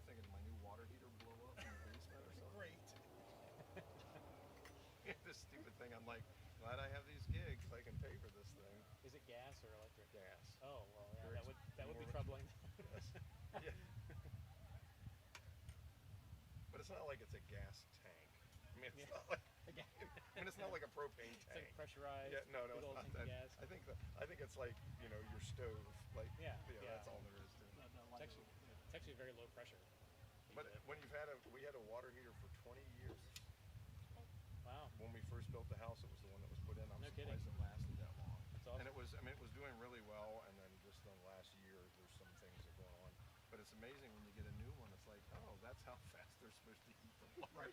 thinking, did my new water heater blow up in the basement or something? Great. This stupid thing. I'm like, glad I have these gigs. I can pay for this thing. Is it gas or electric? Gas. Oh well, yeah, Very that would be more- troubling. Yes. Yeah. But it's not like it's a gas tank. I mean, it's not like. I mean, it's not like a propane It's tank. like pressurized. Yeah, no, big it's old not tank of that. gas. I think it's like your stove. Like Yeah, that's all there is to it. It's actually very low pressure. But when we had a water heater for 20 years. Wow. When we first built the house, it was the one that was put in. I'm No surprised kidding. it lasted that long. That's awesome. And it was doing really well. And then just in the last year, there's some things that are going on. But it's amazing when you get a new one. It's like, oh, that's how fast they're supposed to heat the water. Right.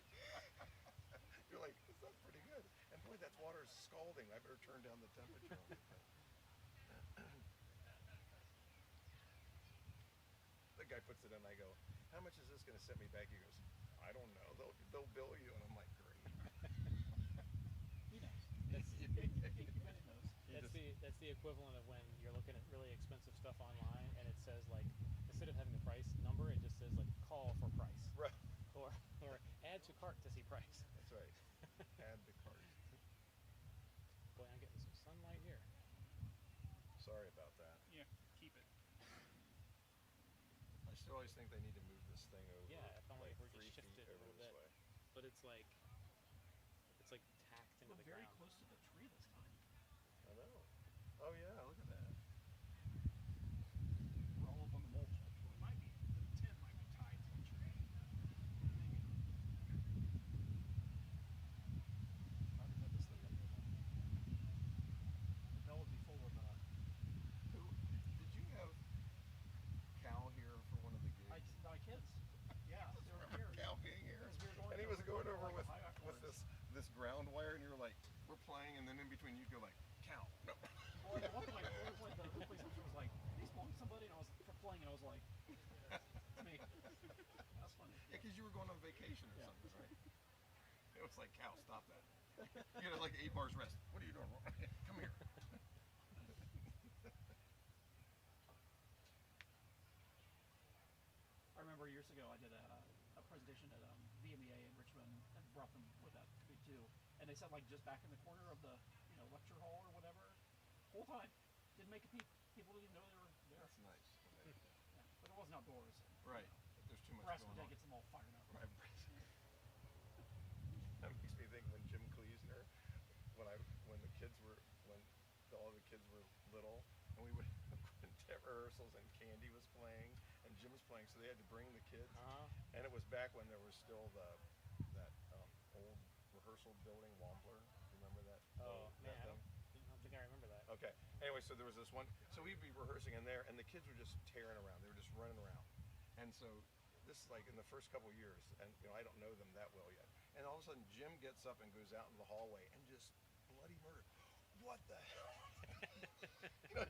You're like, this is pretty good. And boy, that water is scalding. I better turn down the temperature on it. The guy puts it in. I go, how much is this going to set me back? He goes, I don't know. They'll bill you. And I'm like, great. He knows. That's the equivalent of when you're looking at really expensive stuff online and it says like instead of having the price number, it just says like call for price. Right. Or add to cart to see price. That's right. Add the cart. Boy, I'm getting some sunlight here. Sorry about that. Yeah, keep it. I still always think they need to move this thing over. Yeah, if only like if we 3 just shift feet it a over little this bit. way. But it's like tacked into We're the very ground. close to the tree this time. I know. Oh yeah, look at that. We're all up on the mulch. Actually, might be the tent might be tied to the tree. Maybe. Probably put this thing up there. The bell would be full of. Who did you have Cal here for one of the gigs? My kids. Yeah, they were here. Cal being here, Because we were going and he to- was going over like with high chords. this ground wire, and you're like, we're playing, and then in between you'd go like, Cal, no. Well, at one point, the police officer was like, "Are these belong to somebody?" And I was playing, and I was like, "It's me." That's funny. Yeah, because you were going on vacation or Yeah. something, right? It was like, Cal, stop that. You had like 8 bars rest. What are you doing? Come here. I remember years ago I did a presentation at VMEA in Richmond and brought them with that to me too. And they sat like just back in the corner of the lecture hall or whatever. Whole time. Didn't make a peep. People didn't even know they were there. That's nice. Yeah. But it wasn't outdoors. Right. There's too much Harassment going day on. gets them all fired up. Right. That makes me think when Jim Kleesner, when all the kids were little, and we would tent rehearsals and Candy was playing and Jim was playing, so they had to bring the kids. Uh-huh. And it was back when there was still that old rehearsal building, Wampler. You remember that? Oh that man, I thing? don't think I remember that. Okay. Anyway, so there was this one. So we'd be rehearsing in there, and the kids were just tearing around. They were just running around. And so this is like in the first couple of years, and I don't know them that well yet. And all of a sudden, Jim gets up and goes out into the hallway and just bloody murder. What the hell?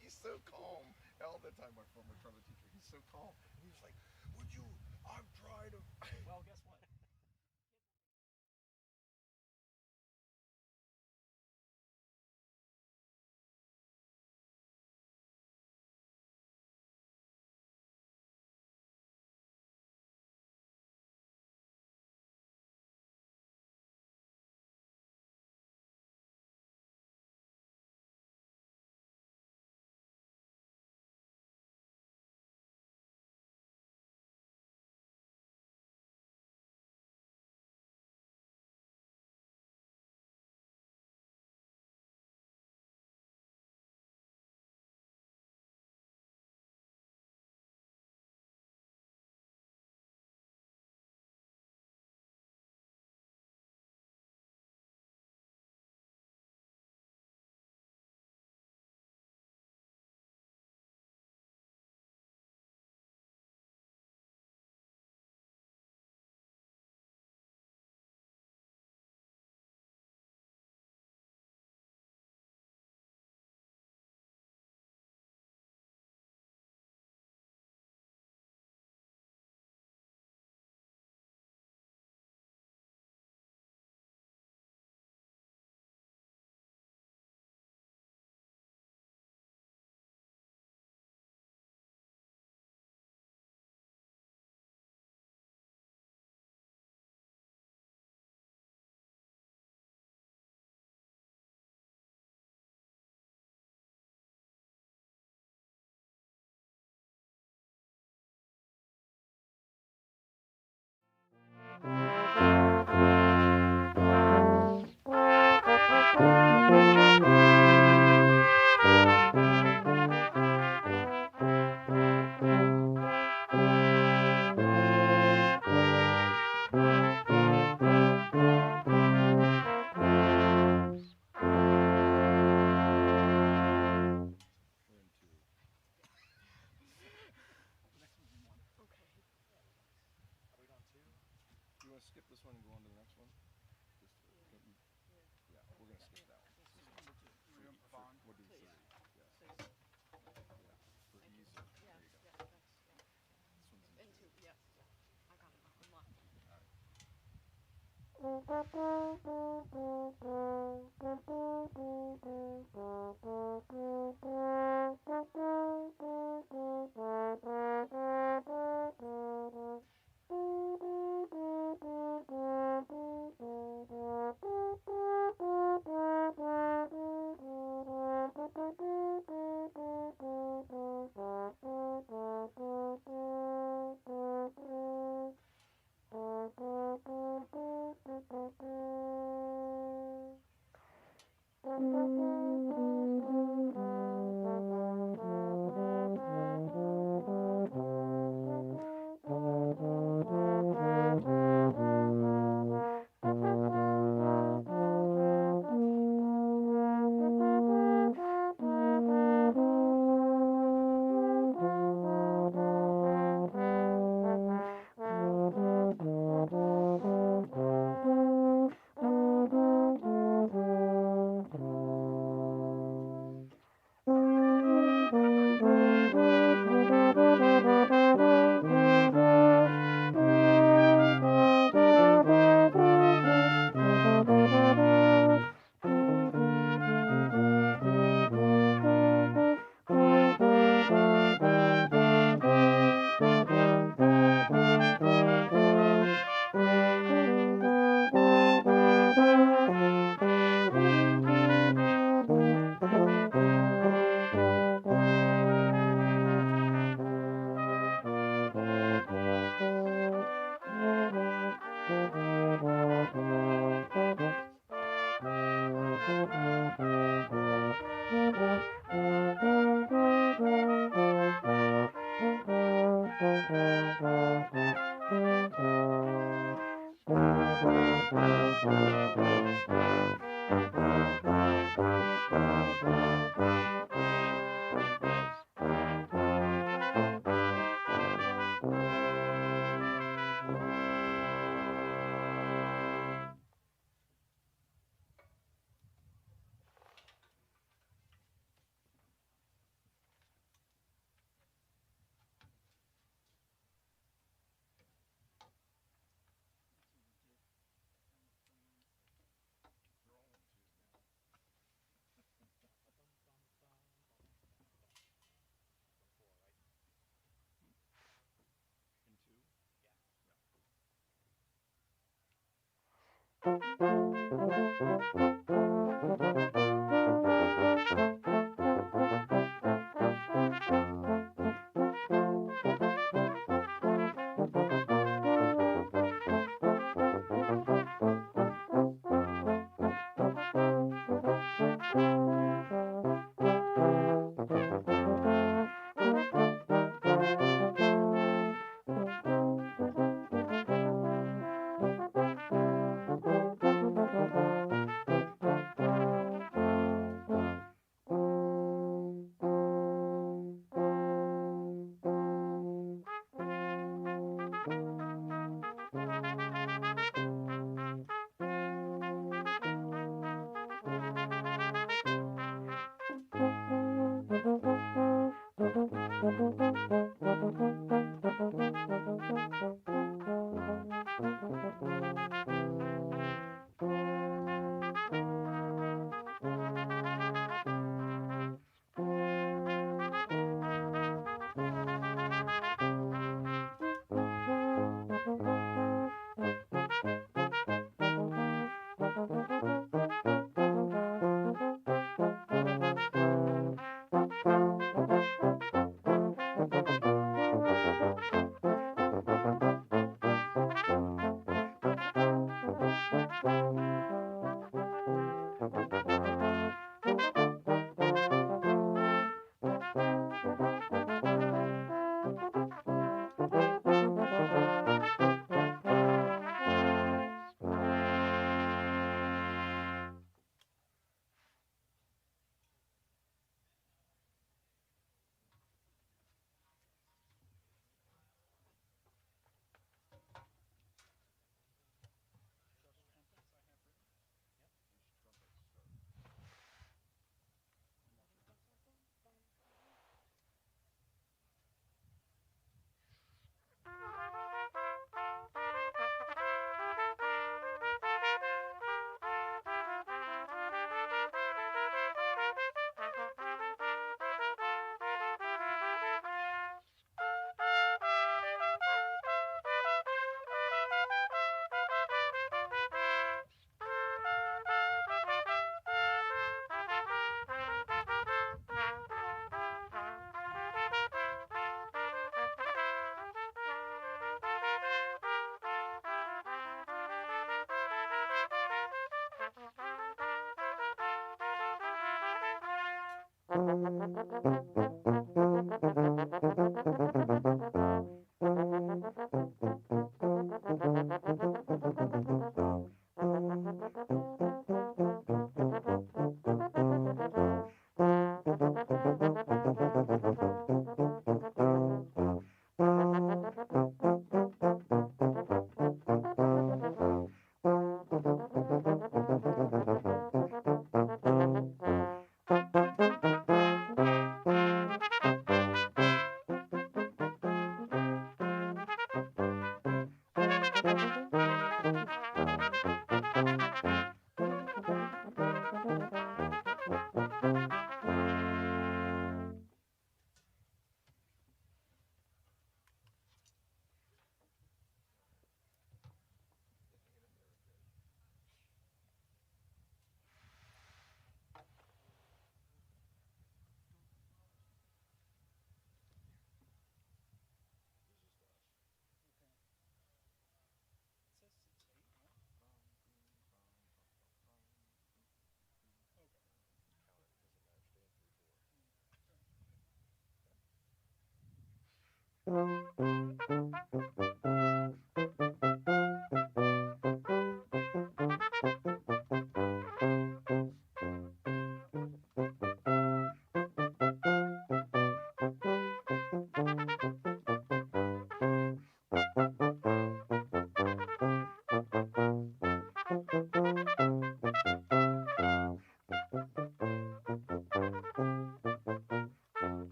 He's so calm. All the time, my former trumpet teacher, he's so calm. And he was like, "Would you? I'm trying to." Well, guess what? skip this one and go on to the next one? Just, yeah, we're gonna skip that one. This is number 2. For, Bond. we'll do 3. Yeah. Yes. Six. Yeah. For Thank you. ease. Yeah, There you go. yeah, that's, yeah. This one's in And 2, 2. yes, yeah. I got it now. I'm locked. All right. They're all in 2 now. In 2?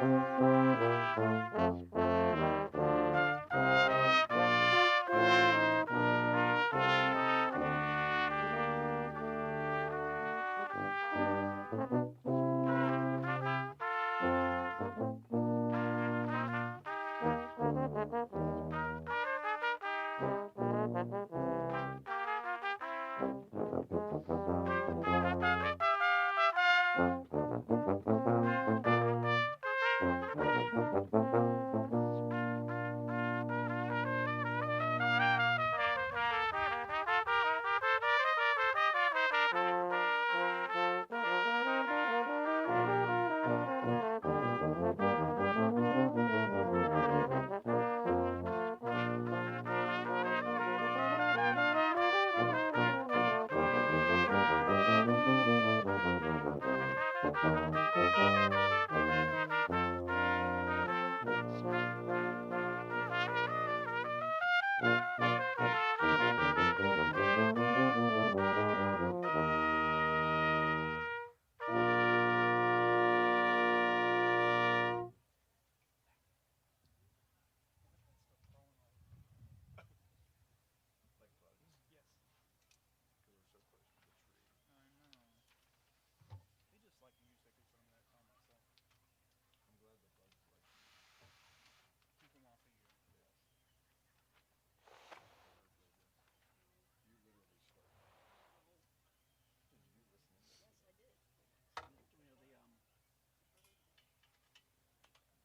Like bugs, Yes. because we're so close to the tree. I know. They just like music is what I'm gonna tell myself. I'm glad the bugs like me. Keep them off of you. Yes. I hope they do. You literally started that. Did you listen into it? Yes,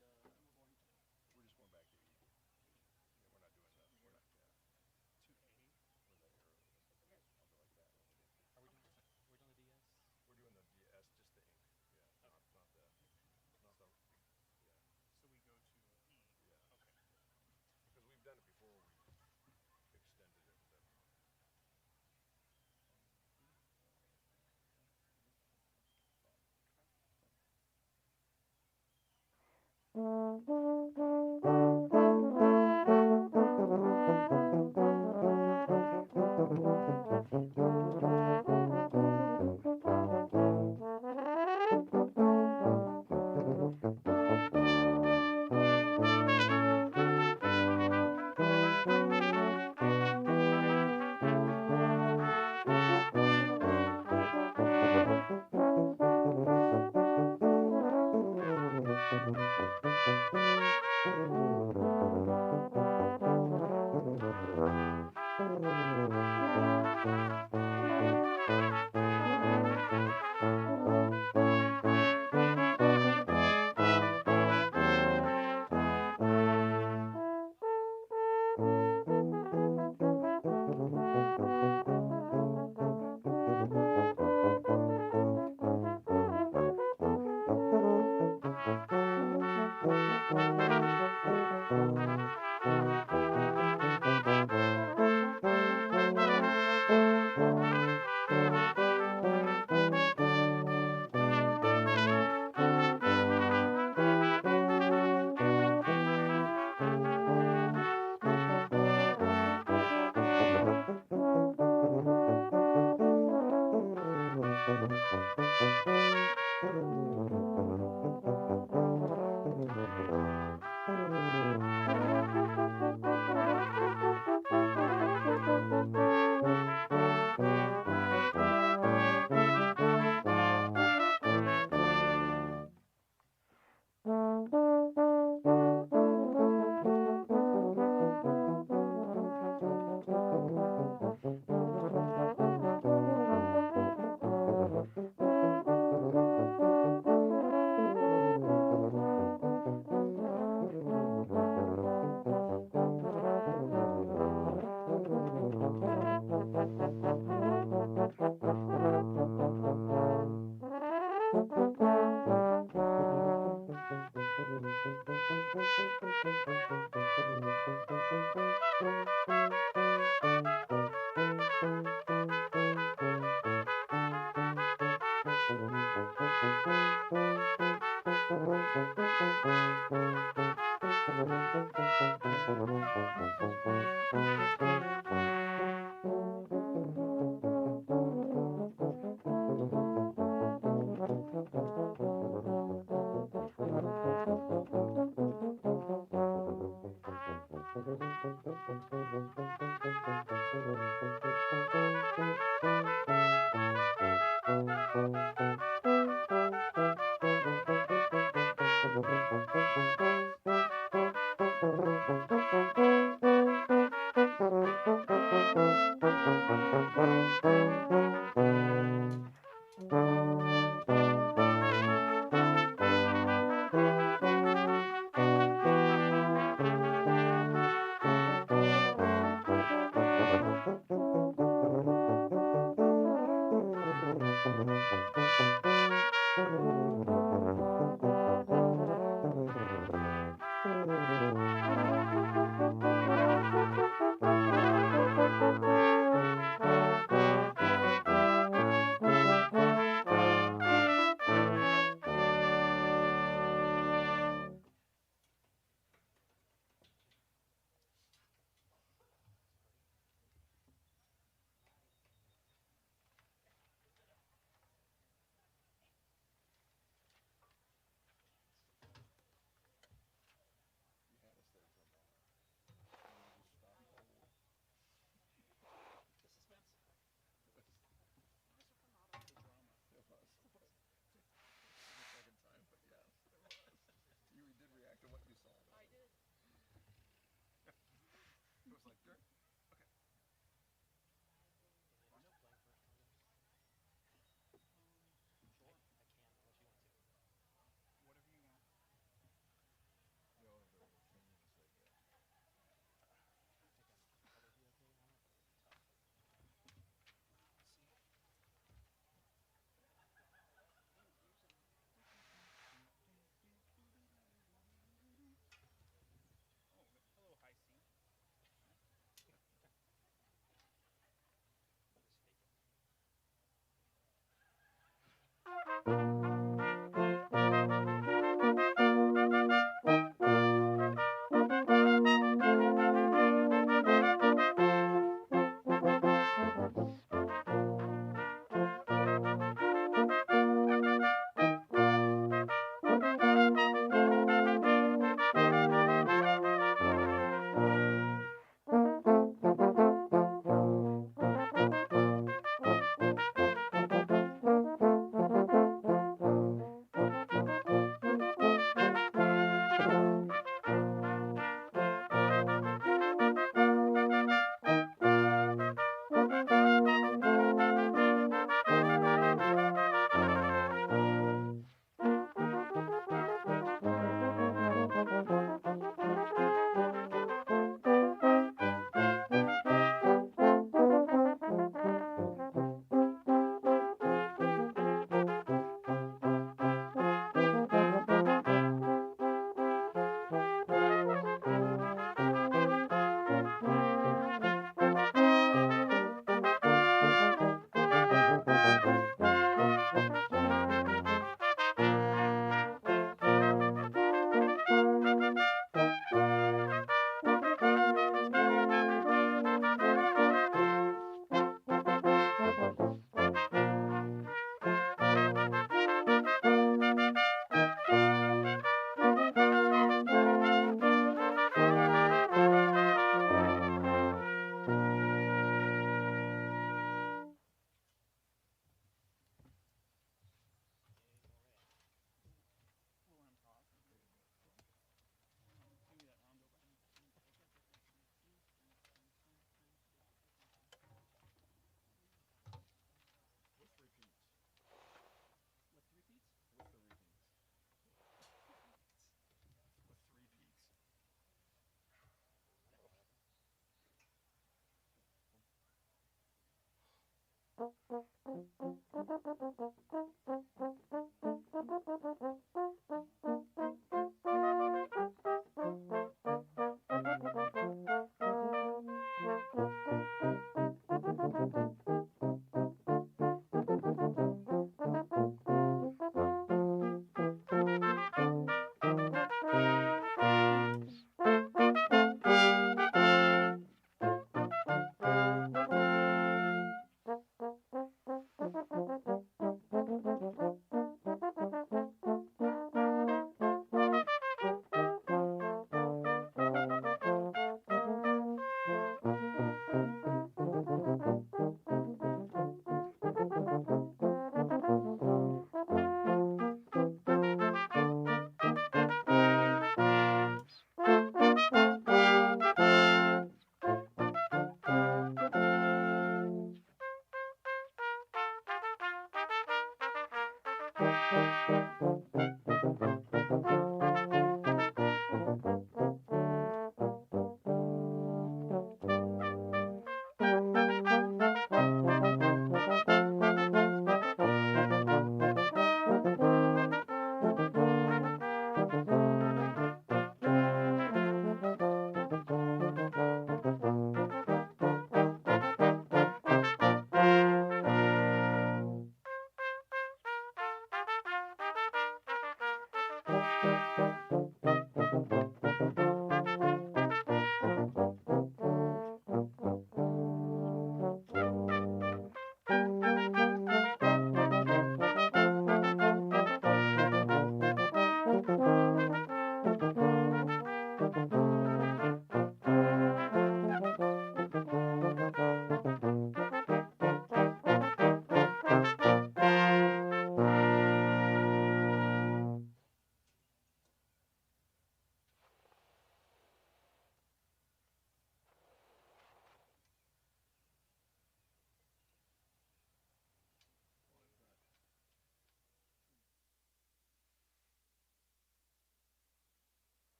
I did. You know the we're going to We're just going back to E. Yeah, we're not doing that. We're not, yeah. A. Where that arrow is. Yep. I'll go like that when we get to Are we doing the DS? We're doing the DS, just the ink. Yeah, not the, not the, yeah, So we go to E. yeah. Okay. Because we've done it before where we extended it to.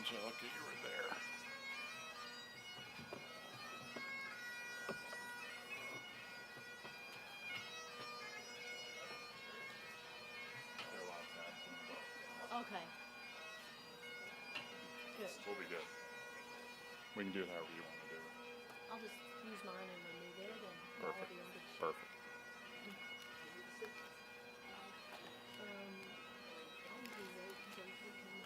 Angelica, you were there. There are a lot of tabs in the book. Okay. Good. We'll be good. We can do it however you want to do it. I'll just use mine and remove it, and y'all will Perfect. be able to. Perfect. I'll usually wait until he comes in.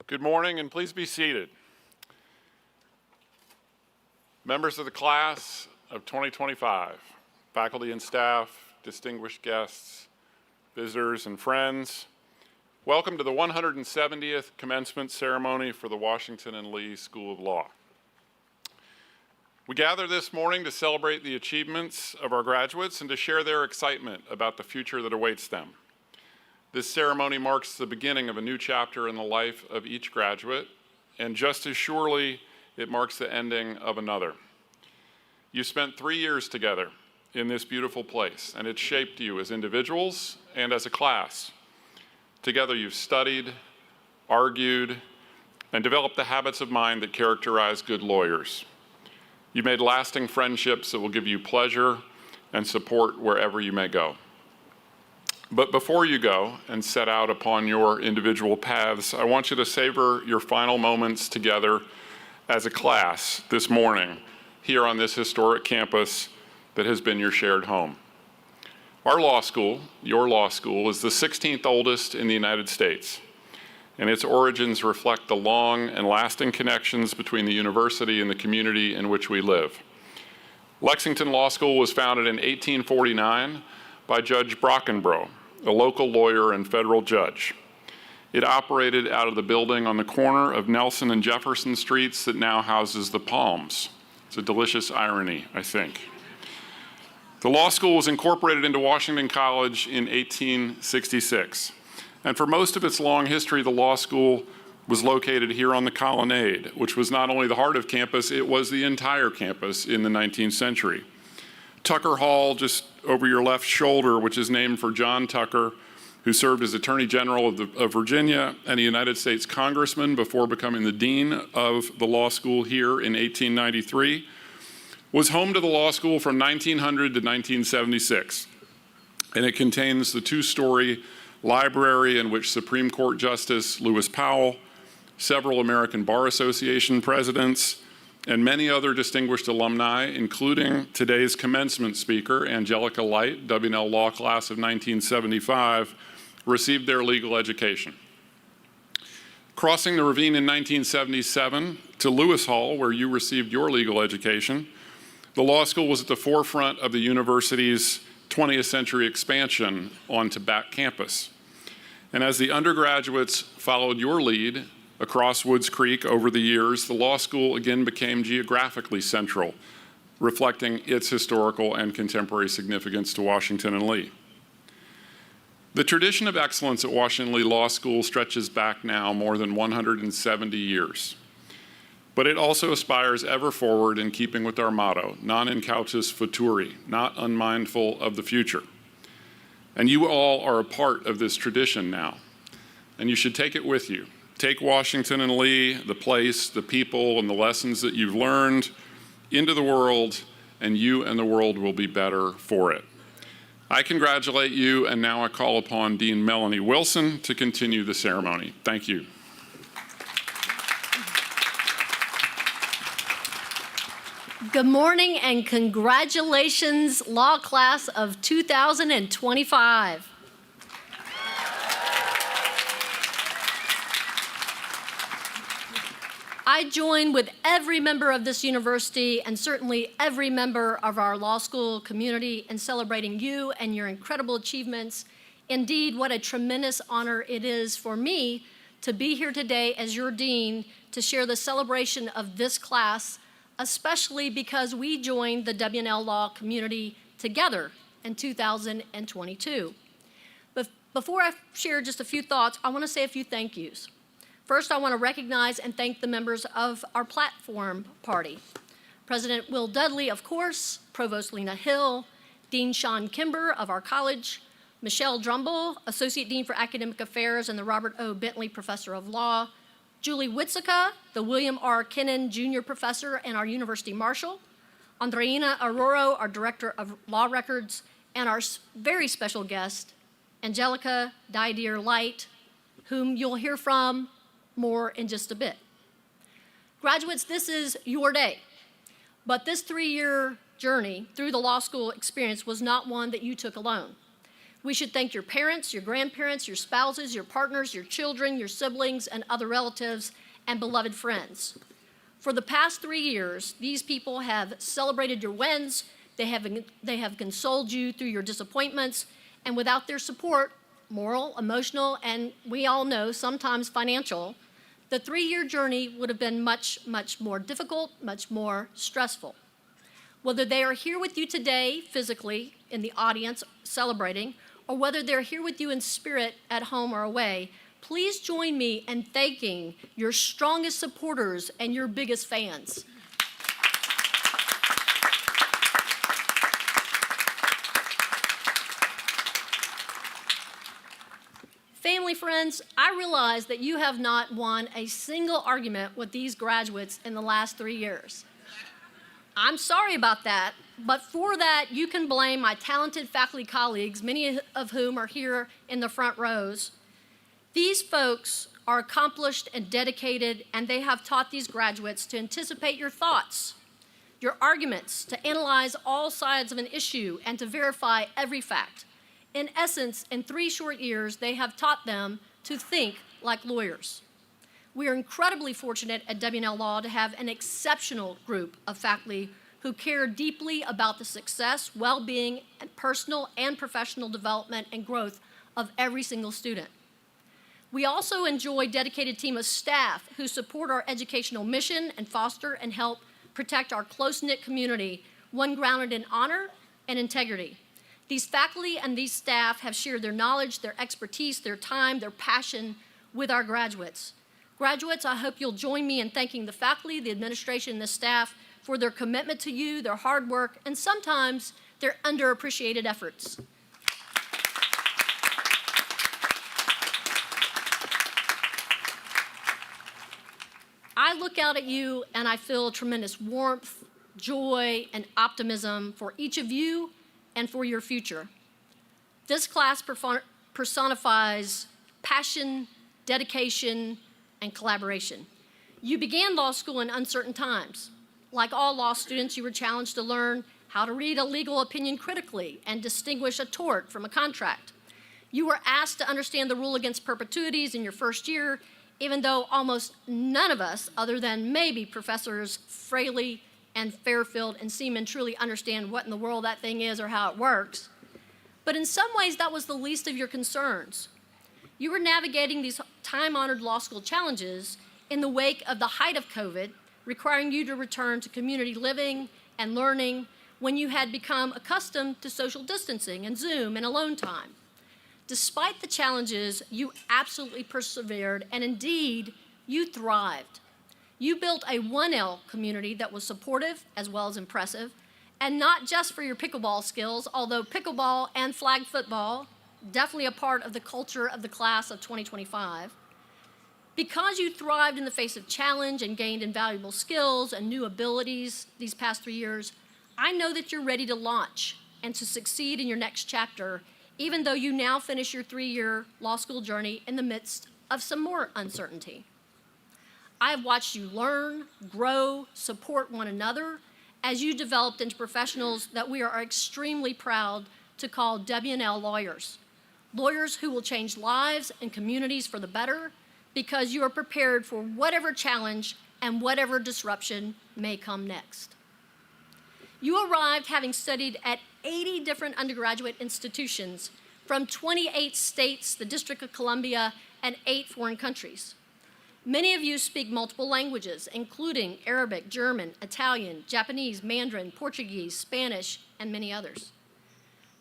Good morning, and please be seated. Members of the class of 2025, faculty and staff, distinguished guests, visitors, and friends, welcome to the 170th commencement ceremony for the Washington and Lee School of Law. We gather this morning to celebrate the achievements of our graduates and to share their excitement about the future that awaits them. This ceremony marks the beginning of a new chapter in the life of each graduate, and just as surely, it marks the ending of another. You spent 3 years together in this beautiful place, and it shaped you as individuals and as a class. Together you've studied, argued, and developed the habits of mind that characterize good lawyers. You made lasting friendships that will give you pleasure and support wherever you may go. But before you go and set out upon your individual paths, I want you to savor your final moments together as a class this morning here on this historic campus that has been your shared home. Our law school, your law school, is the 16th oldest in the United States. and its origins reflect the long and lasting connections between the university and the community in which we live. Lexington Law School was founded in 1849 by Judge Brockenbrough, a local lawyer and federal judge. It operated out of the building on the corner of Nelson and Jefferson Streets that now houses the Palms. It's a delicious irony, I think. The law school was incorporated into Washington College in 1866. And for most of its long history, the law school was located here on the Colonnade, which was not only the heart of campus, it was the entire campus in the 19th century. Tucker Hall, just over your left shoulder, which is named for John Tucker, who served as Attorney General of Virginia and a United States Congressman before becoming the Dean of the law school here in 1893, was home to the law school from 1900 to 1976. And it contains the two-story library in which Supreme Court Justice Lewis Powell, several American Bar Association presidents, and many other distinguished alumni, including today's commencement speaker, Angelica Light, W&L Law Class of 1975, received their legal education. Crossing the ravine in 1977 to Lewis Hall, where you received your legal education, the law school was at the forefront of the university's 20th century expansion onto back campus. And as the undergraduates followed your lead across Woods Creek over the years, the law school again became geographically central, reflecting its historical and contemporary significance to Washington and Lee. The tradition of excellence at Washington Lee Law School stretches back now more than 170 years. But it also aspires ever forward in keeping with our motto, non incautus futuri, not unmindful of the future. And you all are a part of this tradition now, and you should take it with you. Take Washington and Lee, the place, the people, and the lessons that you've learned into the world, and you and the world will be better for it. I congratulate you, and now I call upon Dean Melanie Wilson to continue the ceremony. Thank you. Good morning and congratulations, Law Class of 2025. I join with every member of this university and certainly every member of our law school community in celebrating you and your incredible achievements. Indeed, what a tremendous honor it is for me to be here today as your dean to share the celebration of this class, especially because we joined the W&L Law community together in 2022. But before I share just a few thoughts, I want to say a few thank yous. First, I want to recognize and thank the members of our platform party. President Will Dudley, of course, Provost Lena Hill, Dean Sean Kimber of our college, Michelle Drumble, Associate Dean for Academic Affairs and the Robert O. Bentley Professor of Law, Julie Witzica, the William R. Kennan Jr. Professor and our University Marshal, Andreina Aroro, our Director of Law Records, and our very special guest, Angelica Light, whom you'll hear from more in just a bit. Graduates, this is your day, but this 3-year journey through the law school experience was not one that you took alone. We should thank your parents, your grandparents, your spouses, your partners, your children, your siblings, and other relatives and beloved friends. For the past 3 years, these people have celebrated your wins, they have consoled you through your disappointments, and without their support, moral, emotional, and we all know sometimes financial, the 3-year journey would have been much, much more difficult, much more stressful. Whether they are here with you today physically in the audience celebrating, or whether they're here with you in spirit at home or away, please join me in thanking your strongest supporters and your biggest fans. Family, friends, I realize that you have not won a single argument with these graduates in the last 3 years. I'm sorry about that, but for that, you can blame my talented faculty colleagues, many of whom are here in the front rows. These folks are accomplished and dedicated, and they have taught these graduates to anticipate your thoughts, your arguments, to analyze all sides of an issue, and to verify every fact. In essence, in 3 short years, they have taught them to think like lawyers. We are incredibly fortunate at W&L Law to have an exceptional group of faculty who care deeply about the success, well-being, and personal and professional development and growth of every single student. We also enjoy a dedicated team of staff who support our educational mission and foster and help protect our close-knit community, one grounded in honor and integrity. These faculty and these staff have shared their knowledge, their expertise, their time, their passion with our graduates. Graduates, I hope you'll join me in thanking the faculty, the administration, and the staff for their commitment to you, their hard work, and sometimes their underappreciated efforts. I look out at you and I feel tremendous warmth, joy, and optimism for each of you and for your future. This class personifies passion, dedication, and collaboration. You began law school in uncertain times. Like all law students, you were challenged to learn how to read a legal opinion critically and distinguish a tort from a contract. You were asked to understand the rule against perpetuities in your first year, even though almost none of us, other than maybe Professors Fraley and Fairfield and Seaman, truly understand what in the world that thing is or how it works. But in some ways, that was the least of your concerns. You were navigating these time-honored law school challenges in the wake of the height of COVID, requiring you to return to community living and learning when you had become accustomed to social distancing and Zoom and alone time. Despite the challenges, you absolutely persevered, and indeed, you thrived. You built a 1L community that was supportive as well as impressive, and not just for your pickleball skills, although pickleball and flag football, definitely a part of the culture of the class of 2025. Because you thrived in the face of challenge and gained invaluable skills and new abilities these past 3 years, I know that you're ready to launch and to succeed in your next chapter, even though you now finish your 3-year law school journey in the midst of some more uncertainty. I have watched you learn, grow, support one another as you developed into professionals that we are extremely proud to call W&L lawyers. Lawyers who will change lives and communities for the better because you are prepared for whatever challenge and whatever disruption may come next. You arrived having studied at 80 different undergraduate institutions from 28 states, the District of Columbia, and 8 foreign countries. Many of you speak multiple languages, including Arabic, German, Italian, Japanese, Mandarin, Portuguese, Spanish, and many others.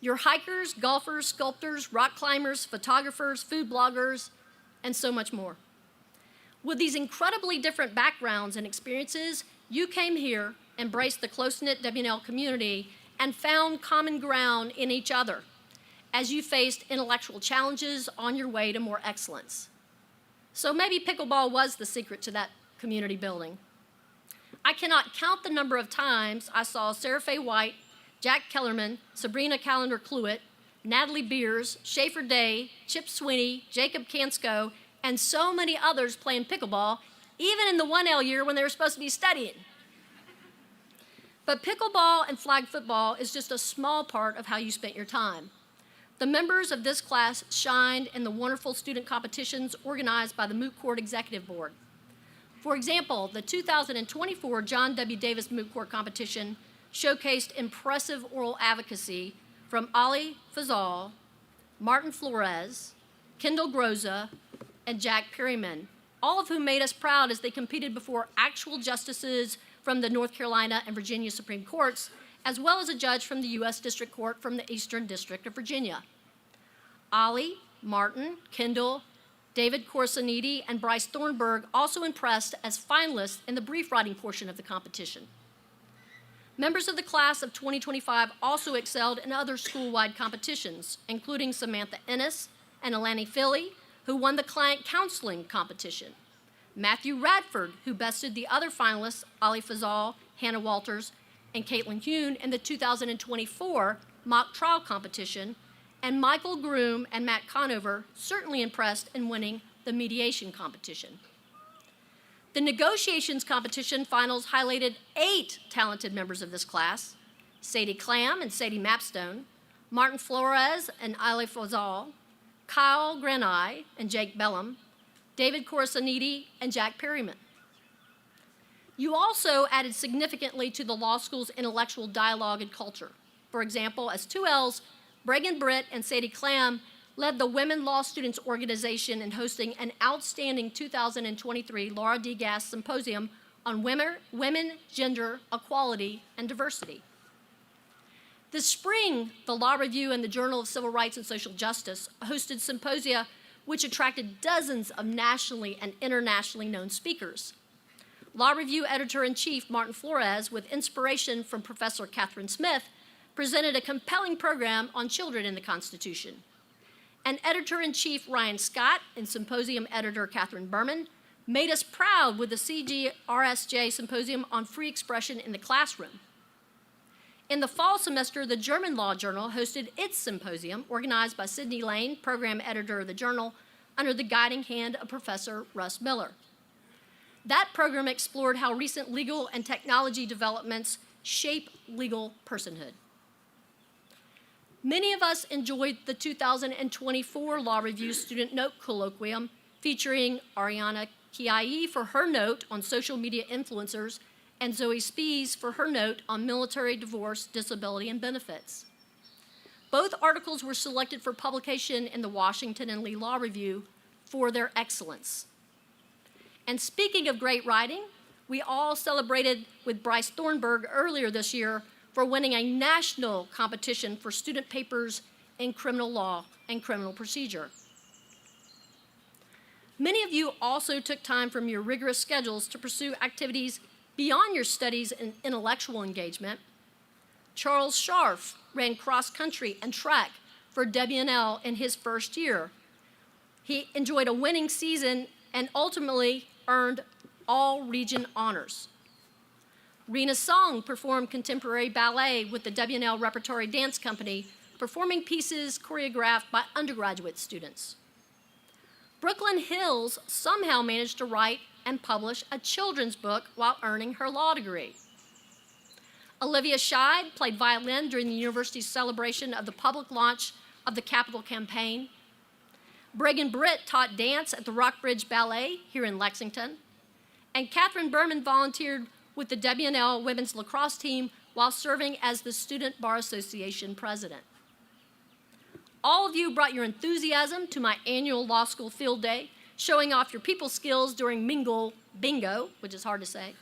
You're hikers, golfers, sculptors, rock climbers, photographers, food bloggers, and so much more. With these incredibly different backgrounds and experiences, you came here, embraced the close-knit W&L community, and found common ground in each other as you faced intellectual challenges on your way to more excellence. So maybe pickleball was the secret to that community building. I cannot count the number of times I saw Sarah Faye White, Jack Kellerman, Sabrina Callender-Cluett, Natalie Beers, Schaefer Day, Chip Sweeney, Jacob Kansko, and so many others playing pickleball, even in the 1L year when they were supposed to be studying. But pickleball and flag football is just a small part of how you spent your time. The members of this class shined in the wonderful student competitions organized by the Moot Court Executive Board. For example, the 2024 John W. Davis Moot Court Competition showcased impressive oral advocacy from Ali Fazal, Martin Flores, Kendall Groza, and Jack Perryman, all of whom made us proud as they competed before actual justices from the North Carolina and Virginia Supreme Courts, as well as a judge from the U.S. District Court from the Eastern District of Virginia. Ali, Martin, Kendall, David Corsiniti, and Bryce Thornburg also impressed as finalists in the brief writing portion of the competition. Members of the class of 2025 also excelled in other school-wide competitions, including Samantha Ennis and Alani Philly, who won the client counseling competition, Matthew Radford, who bested the other finalists, Ali Fazal, Hannah Walters, and Caitlin Hune in the 2024 mock trial competition, and Michael Groom and Matt Conover certainly impressed in winning the mediation competition. The negotiations competition finals highlighted 8 talented members of this class: Sadie Clam and Sadie Mapstone, Martin Flores and Ali Fazal, Kyle Granai and Jake Bellum, David Corasaniti, and Jack Perryman. You also added significantly to the law school's intellectual dialogue and culture. For example, as 2Ls, Bregan Britt and Sadie Clam led the Women Law Students Organization in hosting an outstanding 2023 Laura D. Gass Symposium on women, gender, equality, and diversity. This spring, the Law Review and the Journal of Civil Rights and Social Justice hosted symposia which attracted dozens of nationally and internationally known speakers. Law Review Editor-in-Chief Martin Flores, with inspiration from Professor Catherine Smith, presented a compelling program on children in the Constitution. And Editor-in-Chief Ryan Scott and Symposium Editor Catherine Berman made us proud with the CGRSJ Symposium on Free Expression in the Classroom. In the fall semester, the German Law Journal hosted its symposium, organized by Sidney Lane, program editor of the journal, under the guiding hand of Professor Russ Miller. That program explored how recent legal and technology developments shape legal personhood. Many of us enjoyed the 2024 Law Review Student Note Colloquium featuring Ariana Kiai for her note on social media influencers and Zoe Spies for her note on military, divorce, disability, and benefits. Both articles were selected for publication in the Washington and Lee Law Review for their excellence. And speaking of great writing, we all celebrated with Bryce Thornburg earlier this year for winning a national competition for student papers in criminal law and criminal procedure. Many of you also took time from your rigorous schedules to pursue activities beyond your studies and intellectual engagement. Charles Scharf ran cross-country and track for WNL in his first year. He enjoyed a winning season and ultimately earned all region honors. Rena Song performed contemporary ballet with the WNL Repertory Dance Company, performing pieces choreographed by undergraduate students. Brooklyn Hills somehow managed to write and publish a children's book while earning her law degree. Olivia Scheid played violin during the university's celebration of the public launch of the Capital Campaign. Bregan Britt taught dance at the Rockbridge Ballet here in Lexington. And Catherine Berman volunteered with the WNL women's lacrosse team while serving as the Student Bar Association president. All of you brought your enthusiasm to my annual law school field day, showing off your people skills during bingo, which is hard to say.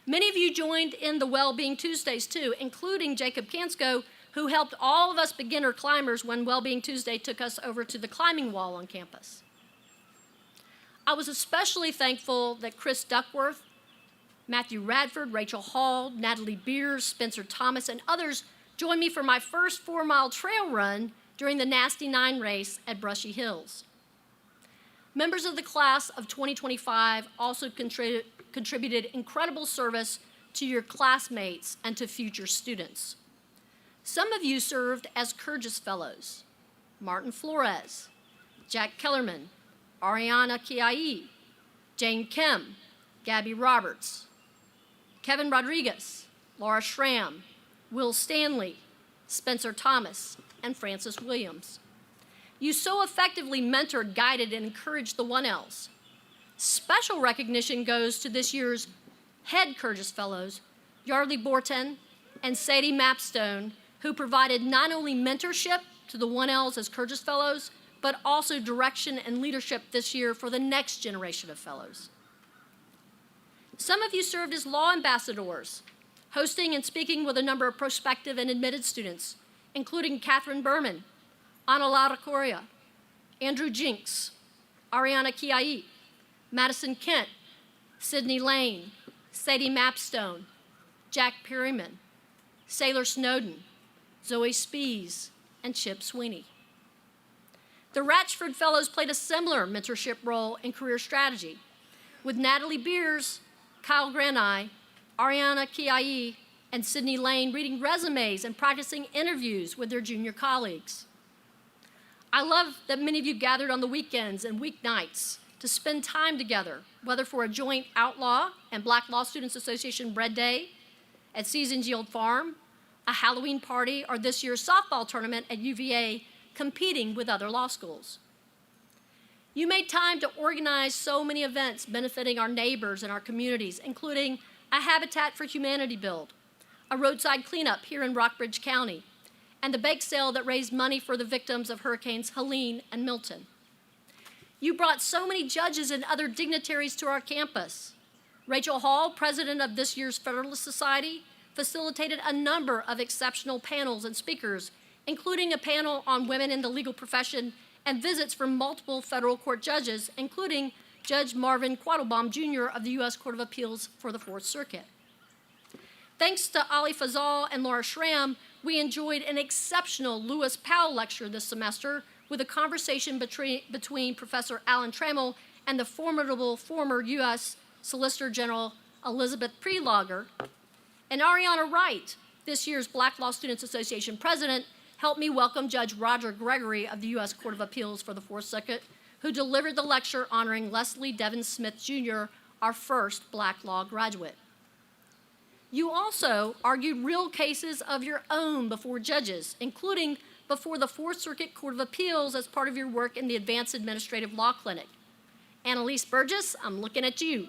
Many of you joined in the Wellbeing Tuesdays too, including Jacob Kansko, who helped all of us beginner climbers when Wellbeing Tuesday took us over to the climbing wall on campus. I was especially thankful that Chris Duckworth, Matthew Radford, Rachel Hall, Natalie Beers, Spencer Thomas, and others joined me for my first 4-mile trail run during the Nasty 9 race at Brushy Hills. Members of the class of 2025 also contributed incredible service to your classmates and to future students. Some of you served as Kurgis Fellows: Martin Flores, Jack Kellerman, Ariana Kiai, Jane Kim, Gabby Roberts, Kevin Rodriguez, Laura Schramm, Will Stanley, Spencer Thomas, and Francis Williams. You so effectively mentored, guided, and encouraged the 1Ls. Special recognition goes to this year's head Kurgis Fellows, Yardley Borton and Sadie Mapstone, who provided not only mentorship to the 1Ls as Kurgis Fellows, but also direction and leadership this year for the next generation of fellows. Some of you served as law ambassadors, hosting and speaking with a number of prospective and admitted students, including Catherine Berman, Ana Laura Correa, Andrew Jinks, Ariana Kiai, Madison Kent, Sidney Lane, Sadie Mapstone, Jack Perryman, Sailor Snowden, Zoe Spies, and Chip Sweeney. The Ratchford Fellows played a similar mentorship role in career strategy, with Natalie Beers, Kyle Granai, Ariana Kiai, and Sidney Lane reading resumes and practicing interviews with their junior colleagues. I love that many of you gathered on the weekends and weeknights to spend time together, whether for a joint Outlaw and Black Law Students Association bread day at Seasons Yield Farm, a Halloween party, or this year's softball tournament at UVA competing with other law schools. You made time to organize so many events benefiting our neighbors and our communities, including a Habitat for Humanity build, a roadside cleanup here in Rockbridge County, and the bake sale that raised money for the victims of Hurricanes Helene and Milton. You brought so many judges and other dignitaries to our campus. Rachel Hall, president of this year's Federalist Society, facilitated a number of exceptional panels and speakers, including a panel on women in the legal profession and visits from multiple federal court judges, including Judge Marvin Quattlebaum Jr. of the U.S. Court of Appeals for the Fourth Circuit. Thanks to Ali Fazal and Laura Schramm, we enjoyed an exceptional Lewis Powell lecture this semester with a conversation between Professor Alan Trammell and the formidable former U.S. Solicitor General Elizabeth Prelogar. And Ariana Wright, this year's Black Law Students Association president, helped me welcome Judge Roger Gregory of the U.S. Court of Appeals for the Fourth Circuit, who delivered the lecture honoring Leslie Devon Smith Jr., our first Black law graduate. You also argued real cases of your own before judges, including before the Fourth Circuit Court of Appeals as part of your work in the Advanced Administrative Law Clinic. Annalise Burgess, I'm looking at you.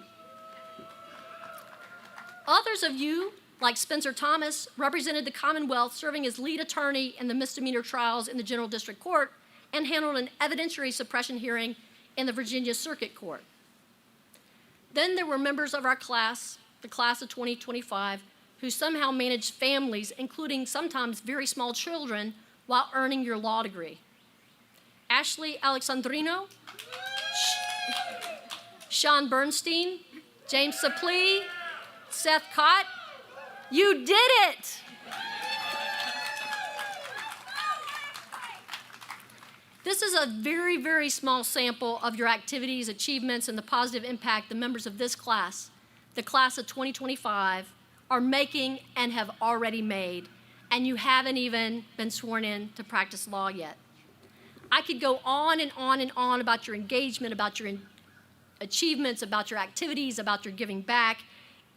Others of you, like Spencer Thomas, represented the Commonwealth serving as lead attorney in the misdemeanor trials in the General District Court and handled an evidentiary suppression hearing in the Virginia Circuit Court. Then there were members of our class, the class of 2025, who somehow managed families, including sometimes very small children, while earning your law degree. Ashley Alexandrino, Sean Bernstein, James Saplee, Seth Cott, you did it! This is a very, very small sample of your activities, achievements, and the positive impact the members of this class, the class of 2025, are making and have already made, and you haven't even been sworn in to practice law yet. I could go on and on and on about your engagement, about your achievements, about your activities, about your giving back.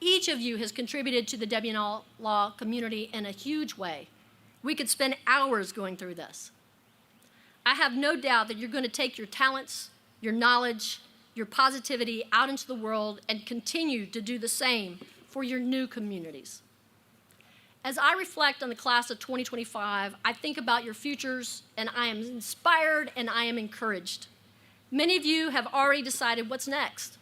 Each of you has contributed to the WNL law community in a huge way. We could spend hours going through this. I have no doubt that you're going to take your talents, your knowledge, your positivity out into the world and continue to do the same for your new communities. As I reflect on the class of 2025, I think about your futures, and I am inspired and I am encouraged. Many of you have already decided what's next.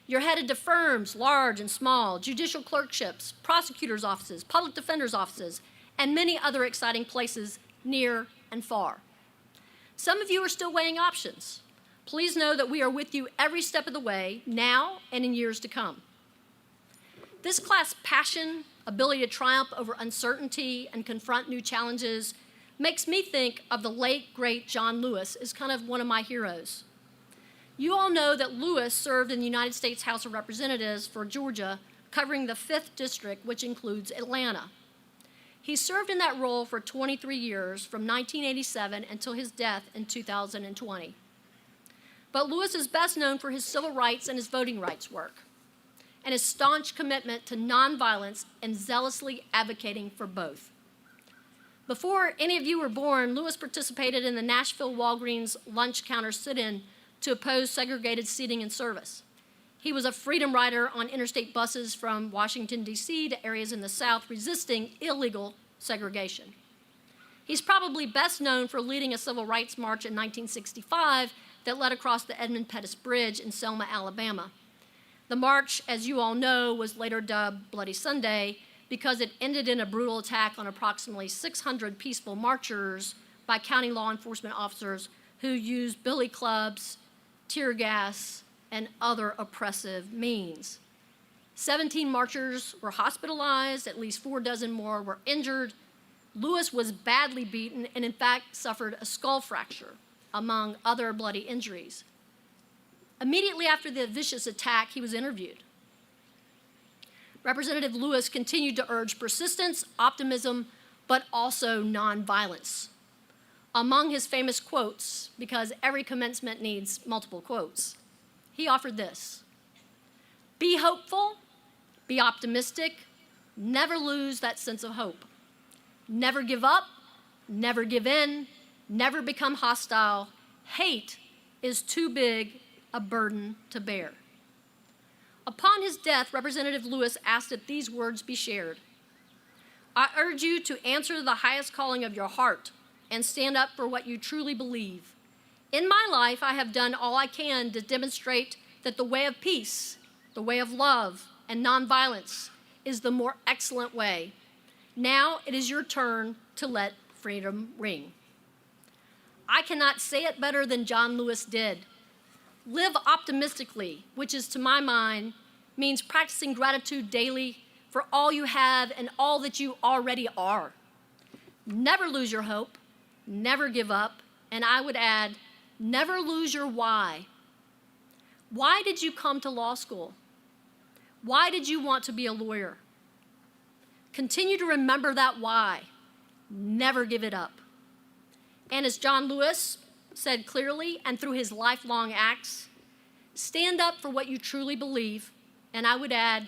You're headed to firms, large and small, judicial clerkships, prosecutors' offices, public defenders' offices, and many other exciting places near and far. Some of you are still weighing options. Please know that we are with you every step of the way, now and in years to come. This class' passion, ability to triumph over uncertainty and confront new challenges makes me think of the late, great John Lewis as kind of one of my heroes. You all know that Lewis served in the United States House of Representatives for Georgia, covering the 5th District, which includes Atlanta. He served in that role for 23 years, from 1987 until his death in 2020. But Lewis is best known for his civil rights and his voting rights work, and his staunch commitment to nonviolence and zealously advocating for both. Before any of you were born, Lewis participated in the Nashville Walgreens lunch counter sit-in to oppose segregated seating and service. He was a freedom rider on interstate buses from Washington, D.C. to areas in the South resisting illegal segregation. He's probably best known for leading a civil rights march in 1965 that led across the Edmund Pettus Bridge in Selma, Alabama. The march, as you all know, was later dubbed Bloody Sunday because it ended in a brutal attack on approximately 600 peaceful marchers by county law enforcement officers who used billy clubs, tear gas, and other oppressive means. 17 marchers were hospitalized, at least 4 dozen more were injured. Lewis was badly beaten and in fact suffered a skull fracture, among other bloody injuries. Immediately after the vicious attack, he was interviewed. Representative Lewis continued to urge persistence, optimism, but also nonviolence. Among his famous quotes, because every commencement needs multiple quotes, he offered this: "Be hopeful, be optimistic, never lose that sense of hope. Never give up, never give in, never become hostile. Hate is too big a burden to bear. Upon his death, Representative Lewis asked that these words be shared. I urge you to answer the highest calling of your heart and stand up for what you truly believe. In my life, I have done all I can to demonstrate that the way of peace, the way of love, and nonviolence is the more excellent way. Now it is your turn to let freedom ring. I cannot say it better than John Lewis did. Live optimistically, which is, to my mind, means practicing gratitude daily for all you have and all that you already are. Never lose your hope, never give up, and I would add, never lose your why. Why did you come to law school? Why did you want to be a lawyer? Continue to remember that why. Never give it up. And as John Lewis said clearly and through his lifelong acts, stand up for what you truly believe, and I would add,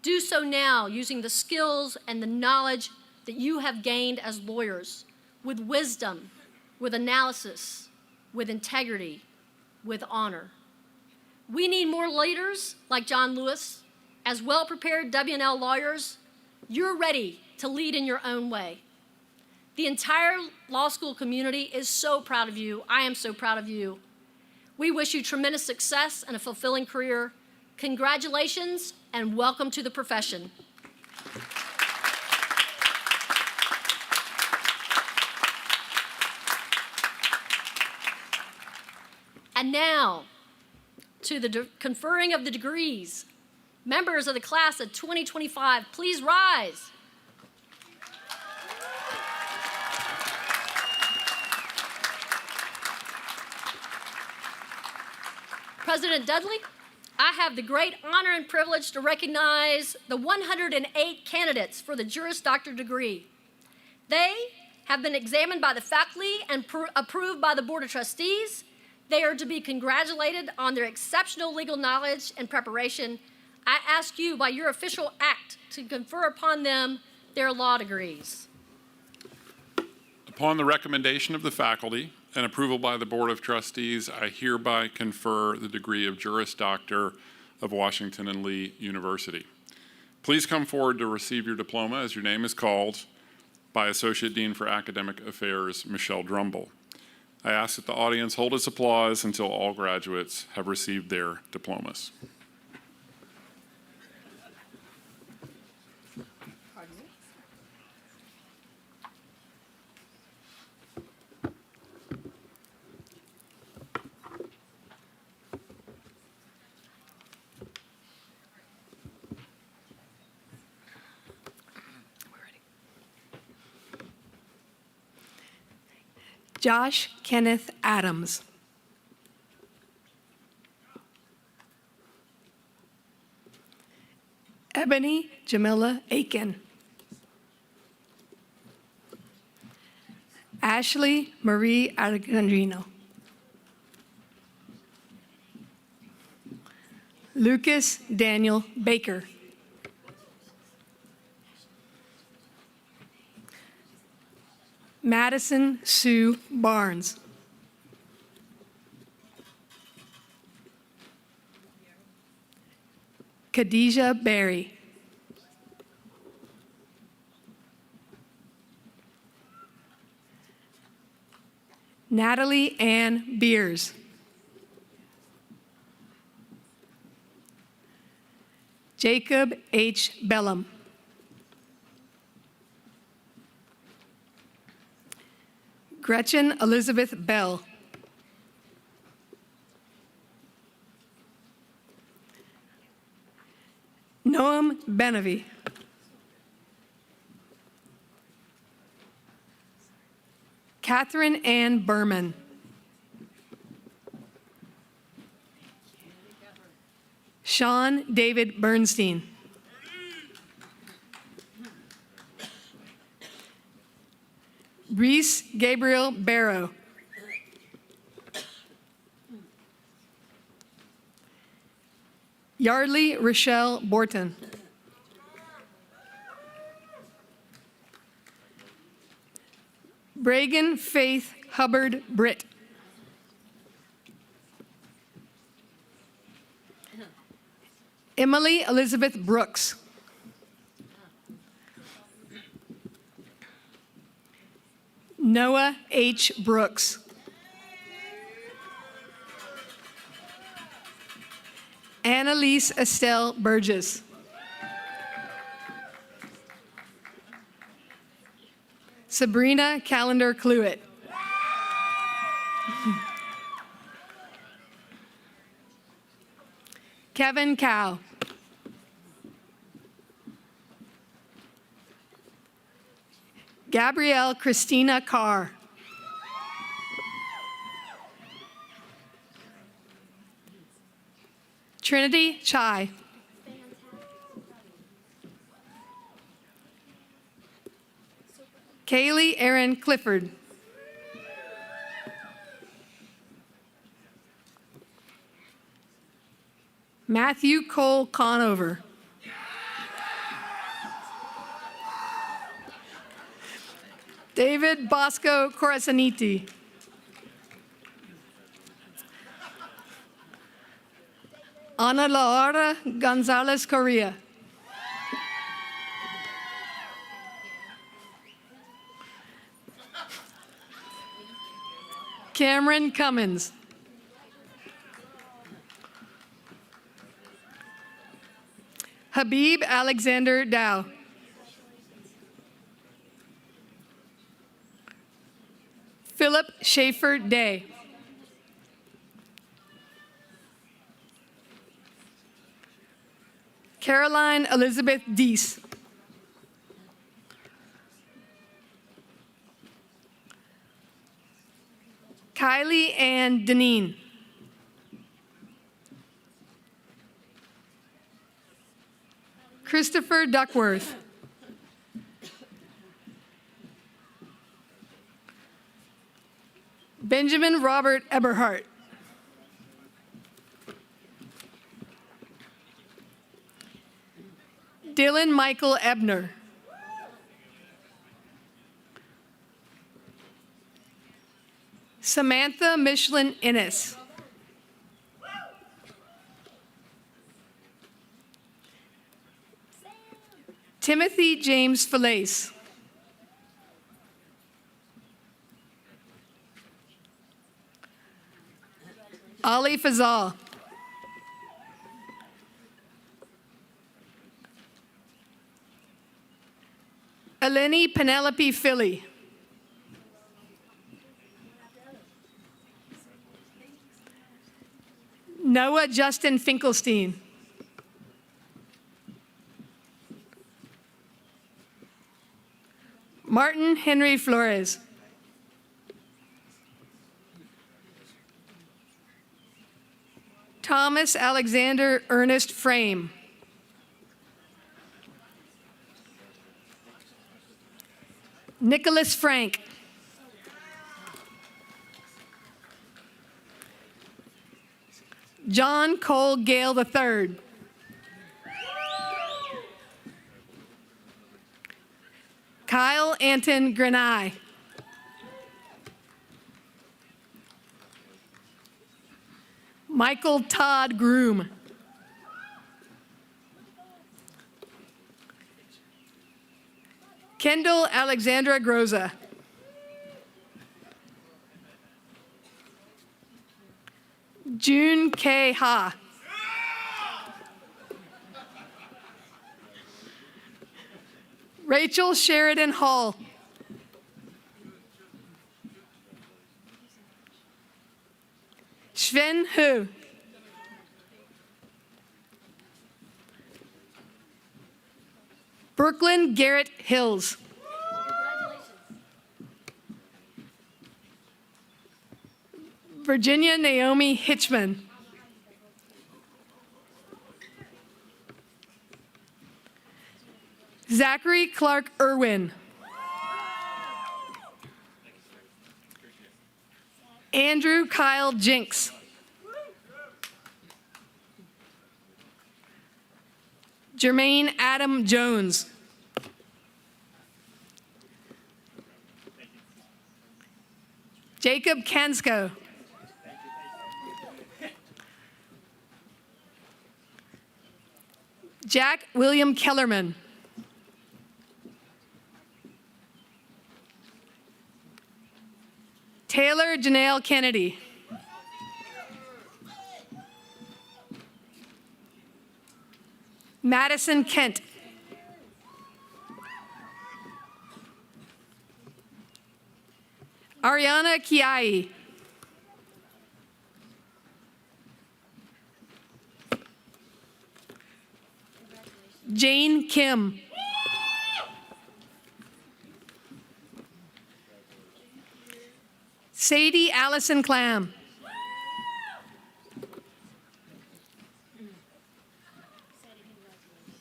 do so now using the skills and the knowledge that you have gained as lawyers, with wisdom, with analysis, with integrity, with honor. We need more leaders like John Lewis. As well-prepared W&L lawyers, you're ready to lead in your own way. The entire law school community is so proud of you. I am so proud of you. We wish you tremendous success and a fulfilling career. Congratulations and welcome to the profession. And now, to the conferring of the degrees. Members of the class of 2025, please rise. President Dudley, I have the great honor and privilege to recognize the 108 candidates for the Juris Doctor degree. They have been examined by the faculty and approved by the Board of Trustees. They are to be congratulated on their exceptional legal knowledge and preparation. I ask you by your official act to confer upon them their law degrees. Upon the recommendation of the faculty and approval by the Board of Trustees, I hereby confer the degree of Juris Doctor of Washington and Lee University. Please come forward to receive your diploma as your name is called by Associate Dean for Academic Affairs, Michelle Drumble. I ask that the audience hold its applause until all graduates have received their diplomas. Josh Kenneth Adams. Ebony Jamila Aiken. Ashley Marie Alexandrino. Lucas Daniel Baker. Madison Sue Barnes. Khadijah Berry. Natalie Ann Beers. Jacob H. Bellum. Gretchen Elizabeth Bell. Noam Benavi. Catherine Ann Berman. Sean David Bernstein. Reese Gabriel Barrow. Yardley Rochelle Borton. Bragan Faith Hubbard Britt. Emily Elizabeth Brooks. Noah H. Brooks. Annalise Estelle Burgess. Sabrina Calendar Cluett. Kevin Cow. Gabrielle Christina Carr. Trinity Chai. Kaylee Erin Clifford. Matthew Cole Conover. David Bosco Corasaniti. Ana Laura Gonzalez Correa. Cameron Cummins. Habib Alexander Dow. Philip Schaefer Day. Caroline Elizabeth Deese. Kylie Ann Deneen. Christopher Duckworth. Benjamin Robert Eberhardt. Dylan Michael Ebner. Samantha Michelin Innes. Timothy James Falaise. Ali Fazal. Eleni Penelope Philly. Noah Justin Finkelstein. Martin Henry Flores. Thomas Alexander Ernest Frame. Nicholas Frank. John Cole Gale III. Kyle Anton Grenai. Michael Todd Groom. Kendall Alexandra Groza. June K. Ha. Rachel Sheridan Hall. Sven Hu. Brooklyn Garrett Hills. Virginia Naomi Hitchman. Zachary Clark Irwin. Andrew Kyle Jinks. Jermaine Adam Jones. Jacob Kansko. Jack William Kellerman. Taylor Janelle Kennedy. Madison Kent. Ariana Kiai. Jane Kim. Sadie Allison Clam.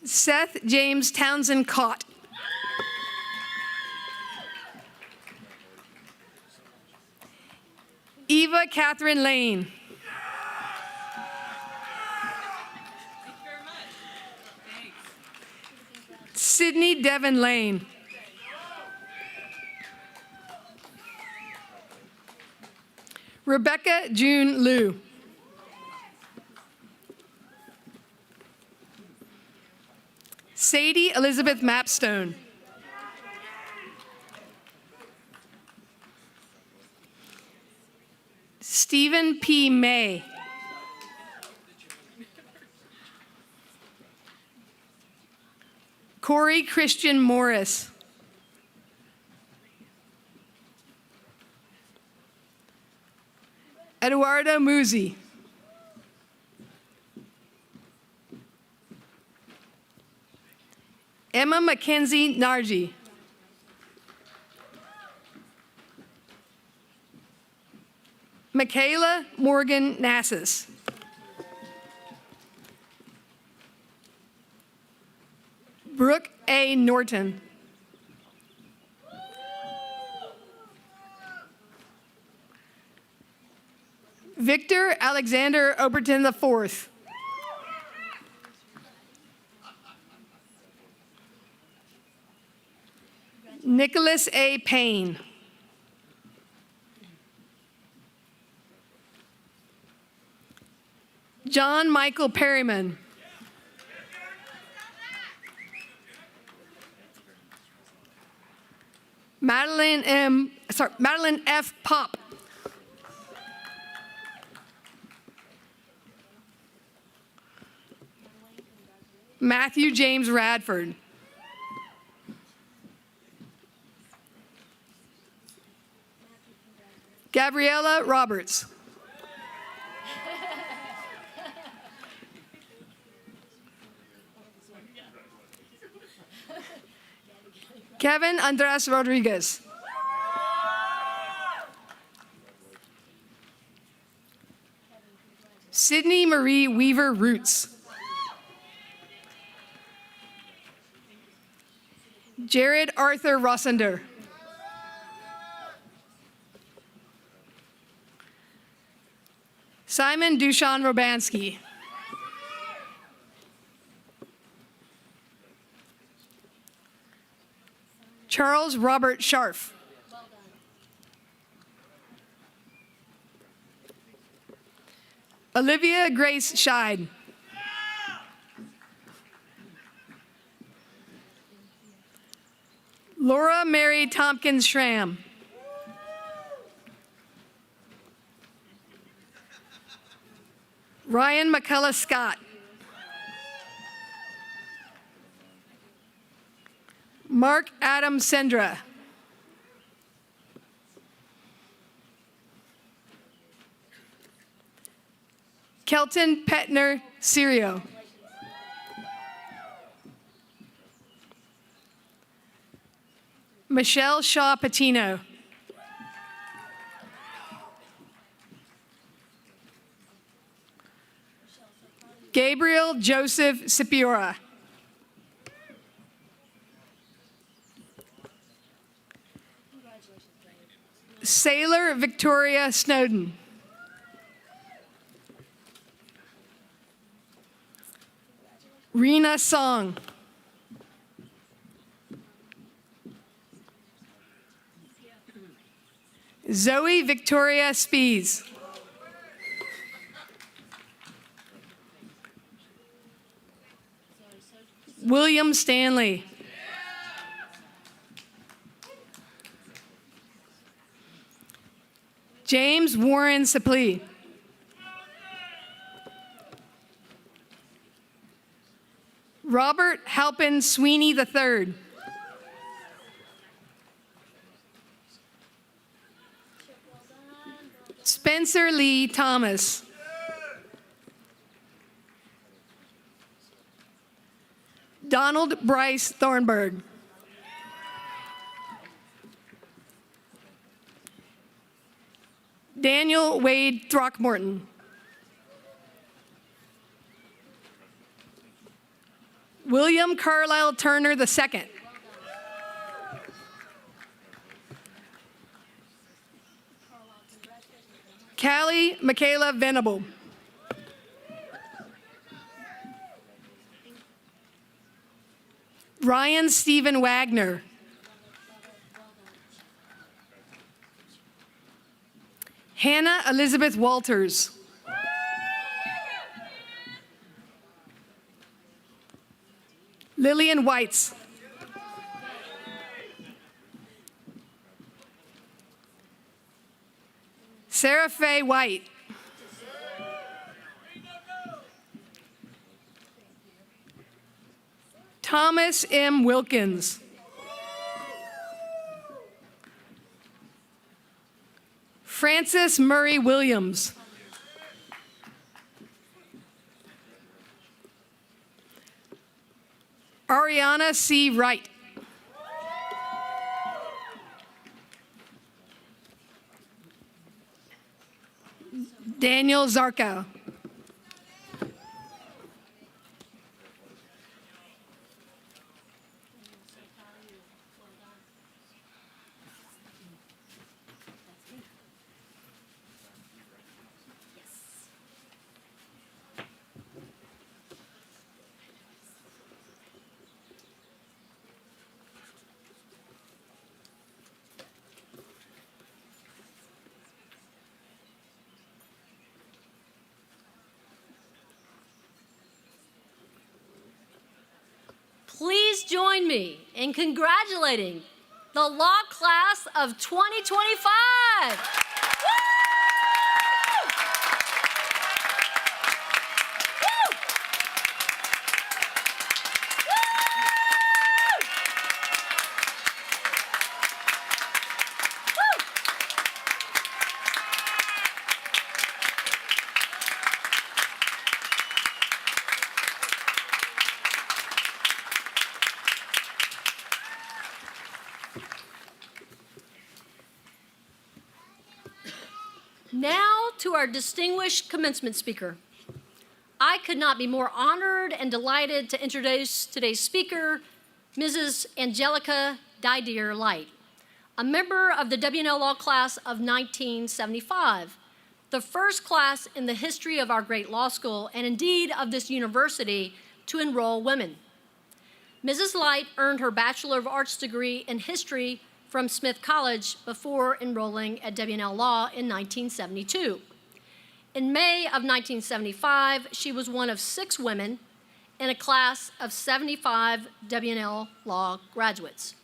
Seth James Townsend Cott. Eva Catherine Lane. Sydney Devon Lane. Rebecca June Liu. Sadie Elizabeth Mapstone. Stephen P. May. Corey Christian Morris. Eduardo Muzi. Emma Mackenzie Nargi. Michaela Morgan Nassus. Brooke A. Norton. Victor Alexander Oberton IV. Nicholas A. Payne. John Michael Perryman. Madeline F. Pop. Matthew James Radford. Gabriella Roberts. Kevin Andres Rodriguez. Sydney Marie Weaver Roots. Jared Arthur Rossender. Simon Dushan Robansky. Charles Robert Scharf. Olivia Grace Scheid. Laura Mary Tompkins Schramm. Ryan McCullough Scott. Mark Adam Sendra. Kelton Petner Sirio. Michelle Shaw Patino. Gabriel Joseph Sipiora. Sailor Victoria Snowden. Rena Song. Zoe Victoria Spees. William Stanley. James Warren Saplee. Robert Halpin Sweeney III. Spencer Lee Thomas. Donald Bryce Thornburg. Daniel Wade Throckmorton. William Carlisle Turner II. Callie Michaela Venable. Ryan Stephen Wagner. Hannah Elizabeth Walters. Lillian Whites. Sarah Faye White. Thomas M. Wilkins. Francis Murray Williams. Ariana C. Wright. Daniel Zarko. Please join me in congratulating the law class of 2025. Woo! Woo! Now to our distinguished commencement speaker. I could not be more honored and delighted to introduce today's speaker, Mrs. Angelica Didier Light, a member of the W&L Law class of 1975, the first class in the history of our great law school, and indeed of this university, to enroll women. Mrs. Light earned her Bachelor of Arts degree in history from Smith College before enrolling at W&L Law in 1972. In May of 1975, she was one of 6 women in a class of 75 W&L Law graduates.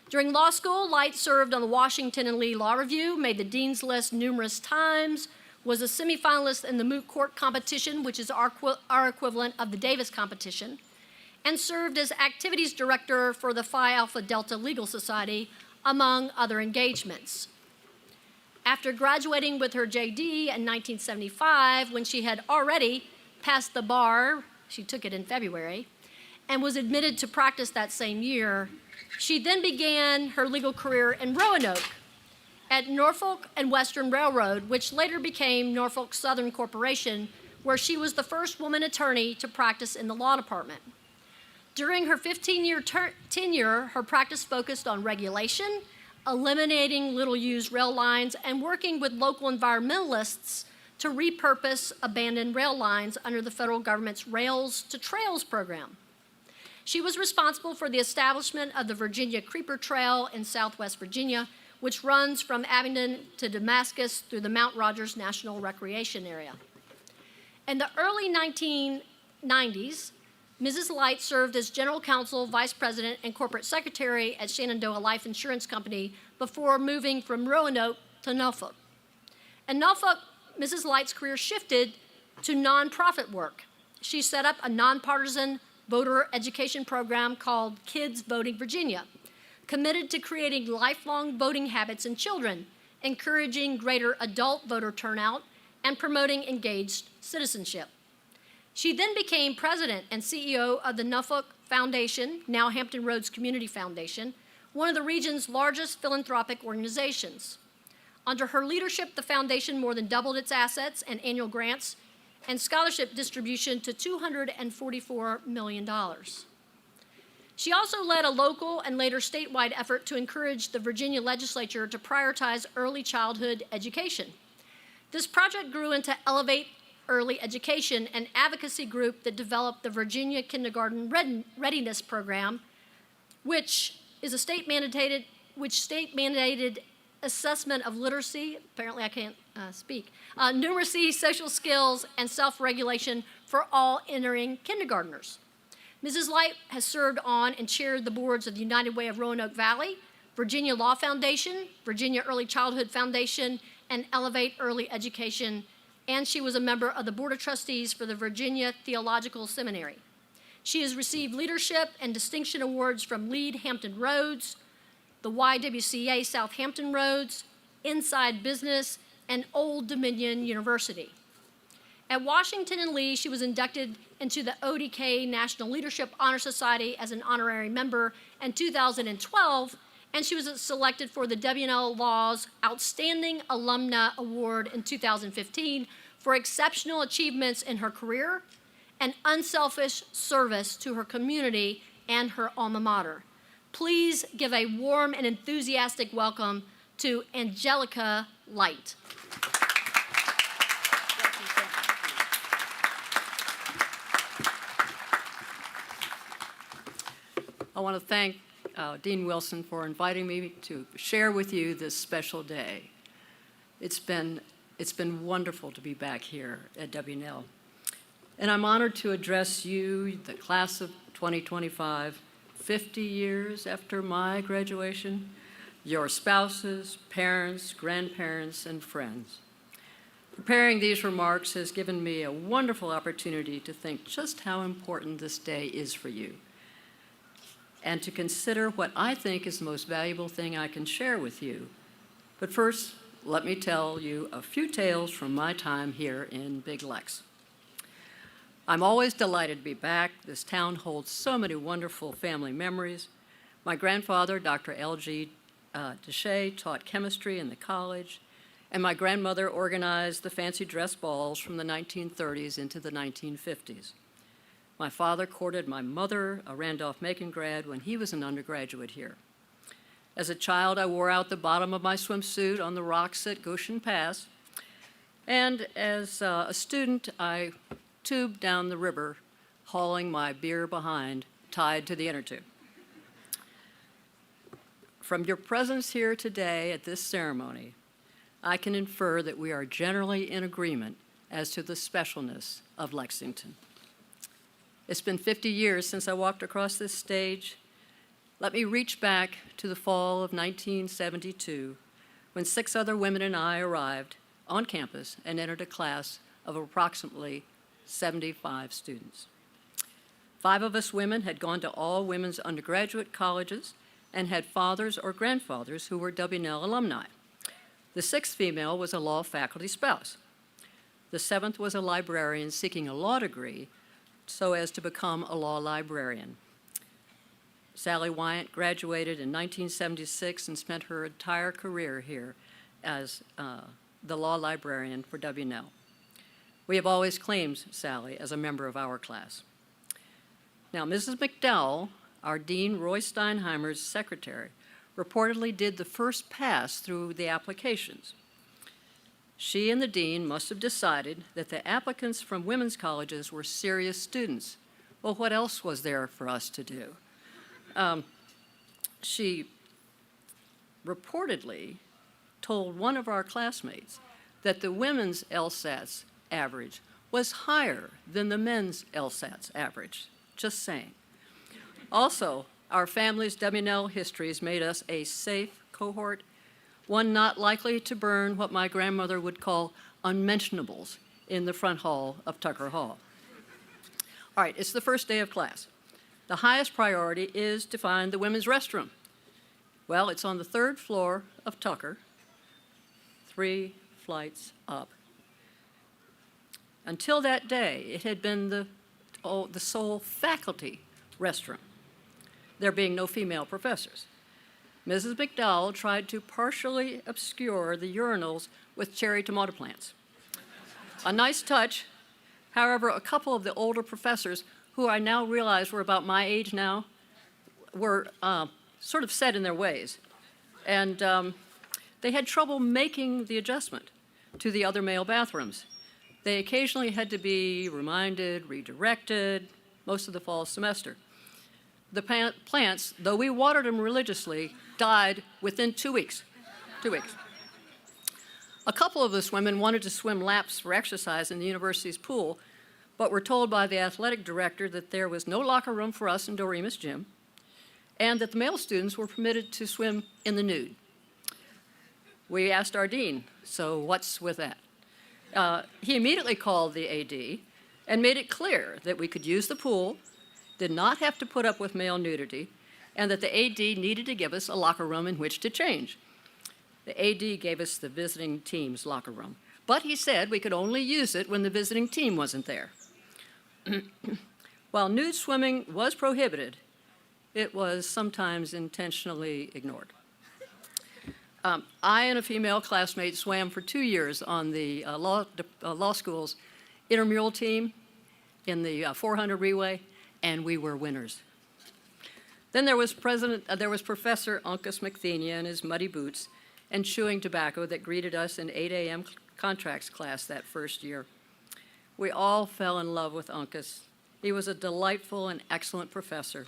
During law school, Light served on the Washington and Lee Law Review, made the Dean's List numerous times, was a semifinalist in the moot court competition, which is our equivalent of the Davis competition, and served as activities director for the Phi Alpha Delta Legal Society, among other engagements. After graduating with her JD in 1975, when she had already passed the bar, she took it in February, and was admitted to practice that same year, she then began her legal career in Roanoke at Norfolk and Western Railroad, which later became Norfolk Southern Corporation, where she was the first woman attorney to practice in the law department. During her 15-year tenure, her practice focused on regulation, eliminating little-used rail lines, and working with local environmentalists to repurpose abandoned rail lines under the federal government's Rails to Trails program. She was responsible for the establishment of the Virginia Creeper Trail in Southwest Virginia, which runs from Abingdon to Damascus through the Mount Rogers National Recreation Area. In the early 1990s, Mrs. Light served as General Counsel, Vice President, and Corporate Secretary at Shenandoah Life Insurance Company before moving from Roanoke to Norfolk. In Norfolk, Mrs. Light's career shifted to nonprofit work. She set up a nonpartisan voter education program called Kids Voting Virginia, committed to creating lifelong voting habits in children, encouraging greater adult voter turnout, and promoting engaged citizenship. She then became president and CEO of the Norfolk Foundation, now Hampton Roads Community Foundation, one of the region's largest philanthropic organizations. Under her leadership, the foundation more than doubled its assets and annual grants and scholarship distribution to $244 million. She also led a local and later statewide effort to encourage the Virginia legislature to prioritize early childhood education. This project grew into Elevate Early Education, an advocacy group that developed the Virginia Kindergarten Readiness Program, which is a state-mandated assessment of literacy, apparently I can't speak, numeracy, social skills, and self-regulation for all entering kindergartners. Mrs. Light has served on and chaired the boards of the United Way of Roanoke Valley, Virginia Law Foundation, Virginia Early Childhood Foundation, and Elevate Early Education, and she was a member of the Board of Trustees for the Virginia Theological Seminary. She has received leadership and distinction awards from Lead Hampton Roads, the YWCA Southampton Roads, Inside Business, and Old Dominion University. At Washington and Lee, she was inducted into the ODK National Leadership Honor Society as an honorary member in 2012, and she was selected for the W&L Law's Outstanding Alumna Award in 2015 for exceptional achievements in her career and unselfish service to her community and her alma mater. Please give a warm and enthusiastic welcome to Angelica Light. I want to thank Dean Wilson for inviting me to share with you this special day. It's been wonderful to be back here at W&L. And I'm honored to address you, the class of 2025, 50 years after my graduation, your spouses, parents, grandparents, and friends. Preparing these remarks has given me a wonderful opportunity to think just how important this day is for you, and to consider what I think is the most valuable thing I can share with you. But first, let me tell you a few tales from my time here in Big Lex. I'm always delighted to be back. This town holds so many wonderful family memories. My grandfather, Dr. L.G. Deshay, taught chemistry in the college, and my grandmother organized the fancy dress balls from the 1930s into the 1950s. My father courted my mother, a Randolph-Macon grad, when he was an undergraduate here. As a child, I wore out the bottom of my swimsuit on the rocks at Goshen Pass, and as a student, I tubed down the river, hauling my beer behind, tied to the inner tube. From your presence here today at this ceremony, I can infer that we are generally in agreement as to the specialness of Lexington. It's been 50 years since I walked across this stage. Let me reach back to the fall of 1972, when 6 other women and I arrived on campus and entered a class of approximately 75 students. 5 of us women had gone to all women's undergraduate colleges and had fathers or grandfathers who were W&L alumni. The 6th female was a law faculty spouse. The 7th was a librarian seeking a law degree so as to become a law librarian. Sally Wyant graduated in 1976 and spent her entire career here as the law librarian for W&L. We have always claimed Sally as a member of our class. Now, Mrs. McDowell, our Dean Roy Steinheimer's secretary, reportedly did the first pass through the applications. She and the dean must have decided that the applicants from women's colleges were serious students. Well, what else was there for us to do? She reportedly told one of our classmates that the women's LSATs average was higher than the men's LSATs average. Just saying. Also, our family's W&L histories made us a safe cohort, one not likely to burn what my grandmother would call unmentionables in the front hall of Tucker Hall. All right, it's the first day of class. The highest priority is to find the women's restroom. Well, it's on the 3rd floor of Tucker, 3 flights up. Until that day, it had been the sole faculty restroom, there being no female professors. Mrs. McDowell tried to partially obscure the urinals with cherry tomato plants. A nice touch. However, a couple of the older professors, who I now realize were about my age now, were sort of set in their ways. And they had trouble making the adjustment to the other male bathrooms. They occasionally had to be reminded, redirected, most of the fall semester. The plants, though we watered them religiously, died within 2 weeks. 2 weeks. A couple of us women wanted to swim laps for exercise in the university's pool, but were told by the athletic director that there was no locker room for us in Doremus gym, and that the male students were permitted to swim in the nude. We asked our dean, so what's with that? He immediately called the AD and made it clear that we could use the pool, did not have to put up with male nudity, and that the AD needed to give us a locker room in which to change. The AD gave us the visiting team's locker room, but he said we could only use it when the visiting team wasn't there. While nude swimming was prohibited, it was sometimes intentionally ignored. I and a female classmate swam for 2 years on the law school's intramural team in the 400 relay, and we were winners. Then there was Professor Uncas McThenia in his muddy boots and chewing tobacco that greeted us in 8 a.m. contracts class that first year. We all fell in love with Uncas. He was a delightful and excellent professor,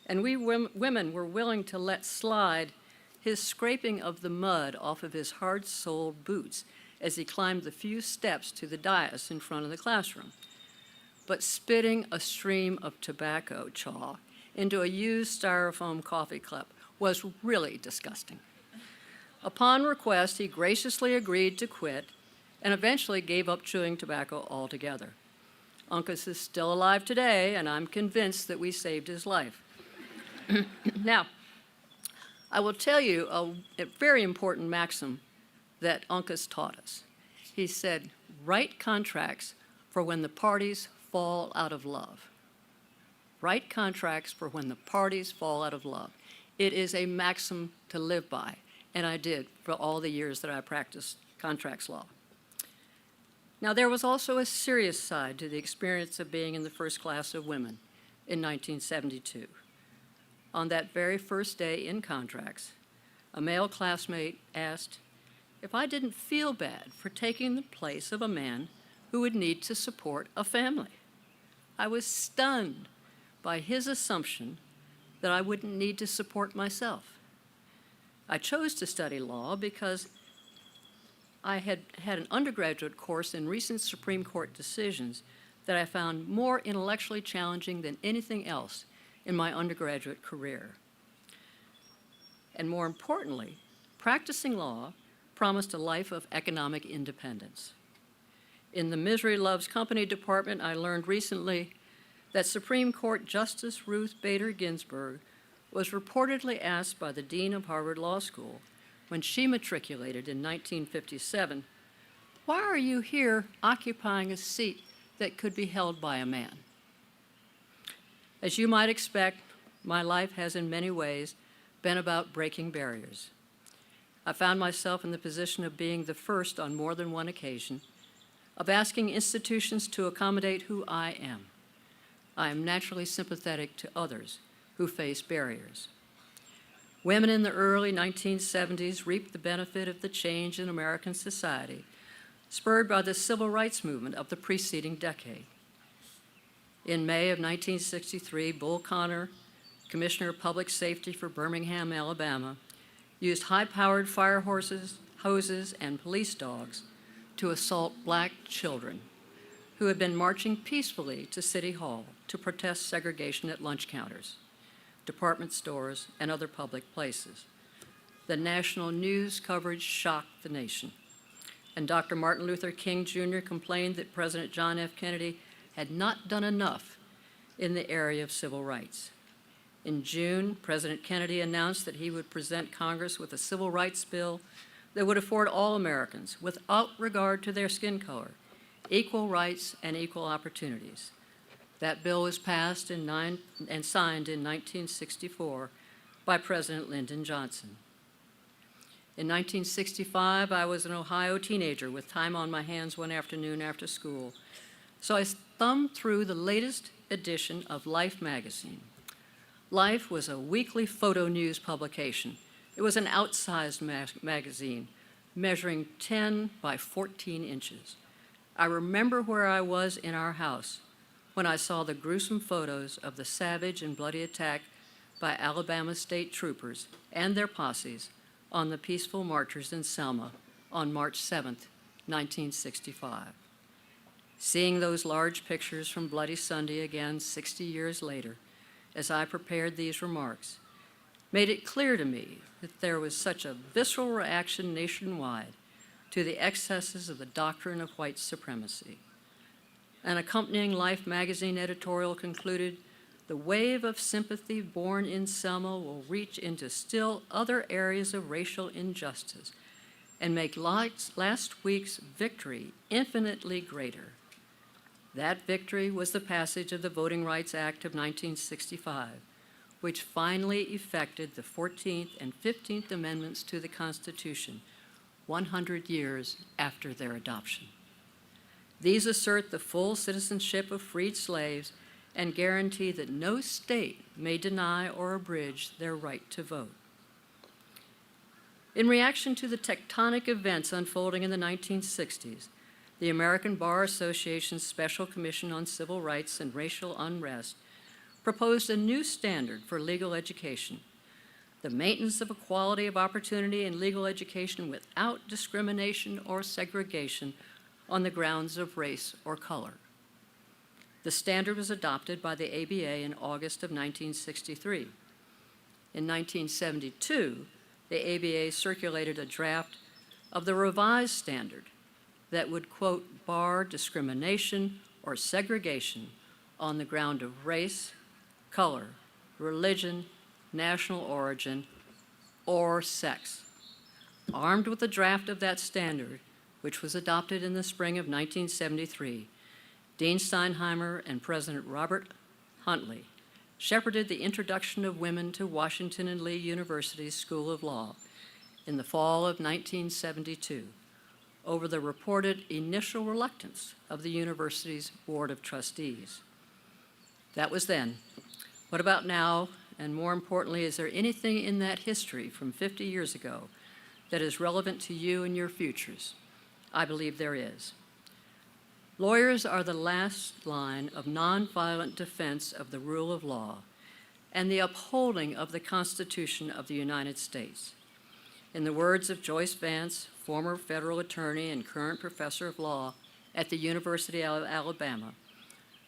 and we women were willing to let slide his scraping of the mud off of his hard-soled boots as he climbed the few steps to the dais in front of the classroom. But spitting a stream of tobacco chaw into a used styrofoam coffee cup was really disgusting. Upon request, he graciously agreed to quit and eventually gave up chewing tobacco altogether. Uncas is still alive today, and I'm convinced that we saved his life. Now, I will tell you a very important maxim that Uncas taught us. He said, write contracts for when the parties fall out of love. Write contracts for when the parties fall out of love. It is a maxim to live by, and I did for all the years that I practiced contracts law. Now, there was also a serious side to the experience of being in the first class of women in 1972. On that very first day in contracts, a male classmate asked if I didn't feel bad for taking the place of a man who would need to support a family. I was stunned by his assumption that I wouldn't need to support myself. I chose to study law because I had an undergraduate course in recent Supreme Court decisions that I found more intellectually challenging than anything else in my undergraduate career. And more importantly, practicing law promised a life of economic independence. In the Misery Loves Company department, I learned recently that Supreme Court Justice Ruth Bader Ginsburg was reportedly asked by the dean of Harvard Law School when she matriculated in 1957, "Why are you here occupying a seat that could be held by a man?" As you might expect, my life has in many ways been about breaking barriers. I found myself in the position of being the first on more than one occasion, of asking institutions to accommodate who I am. I am naturally sympathetic to others who face barriers. Women in the early 1970s reaped the benefit of the change in American society, spurred by the civil rights movement of the preceding decade. In May of 1963, Bull Connor, Commissioner of Public Safety for Birmingham, Alabama, used high-powered fire hoses, and police dogs to assault black children who had been marching peacefully to City Hall to protest segregation at lunch counters, department stores, and other public places. The national news coverage shocked the nation, and Dr. Martin Luther King Jr. complained that President John F. Kennedy had not done enough in the area of civil rights. In June, President Kennedy announced that he would present Congress with a civil rights bill that would afford all Americans, without regard to their skin color, equal rights and equal opportunities. That bill was passed and signed in 1964 by President Lyndon Johnson. In 1965, I was an Ohio teenager with time on my hands one afternoon after school, so I thumbed through the latest edition of Life magazine. Life was a weekly photo news publication. It was an outsized magazine measuring 10 by 14 inches. I remember where I was in our house when I saw the gruesome photos of the savage and bloody attack by Alabama state troopers and their posses on the peaceful marchers in Selma on March 7, 1965. Seeing those large pictures from Bloody Sunday again 60 years later, as I prepared these remarks, made it clear to me that there was such a visceral reaction nationwide to the excesses of the doctrine of white supremacy. An accompanying Life magazine editorial concluded, "The wave of sympathy born in Selma will reach into still other areas of racial injustice and make last week's victory infinitely greater." That victory was the passage of the Voting Rights Act of 1965, which finally effected the 14th and 15th Amendments to the Constitution 100 years after their adoption. These assert the full citizenship of freed slaves and guarantee that no state may deny or abridge their right to vote. In reaction to the tectonic events unfolding in the 1960s, the American Bar Association's Special Commission on Civil Rights and Racial Unrest proposed a new standard for legal education: the maintenance of equality of opportunity in legal education without discrimination or segregation on the grounds of race or color. The standard was adopted by the ABA in August of 1963. In 1972, the ABA circulated a draft of the revised standard that would, quote, bar discrimination or segregation on the ground of race, color, religion, national origin, or sex. Armed with the draft of that standard, which was adopted in the spring of 1973, Dean Steinheimer and President Robert Huntley shepherded the introduction of women to Washington and Lee University's School of Law in the fall of 1972 over the reported initial reluctance of the university's Board of Trustees. That was then. What about now? And more importantly, is there anything in that history from 50 years ago that is relevant to you and your futures? I believe there is. Lawyers are the last line of nonviolent defense of the rule of law and the upholding of the Constitution of the United States. In the words of Joyce Vance, former federal attorney and current professor of law at the University of Alabama,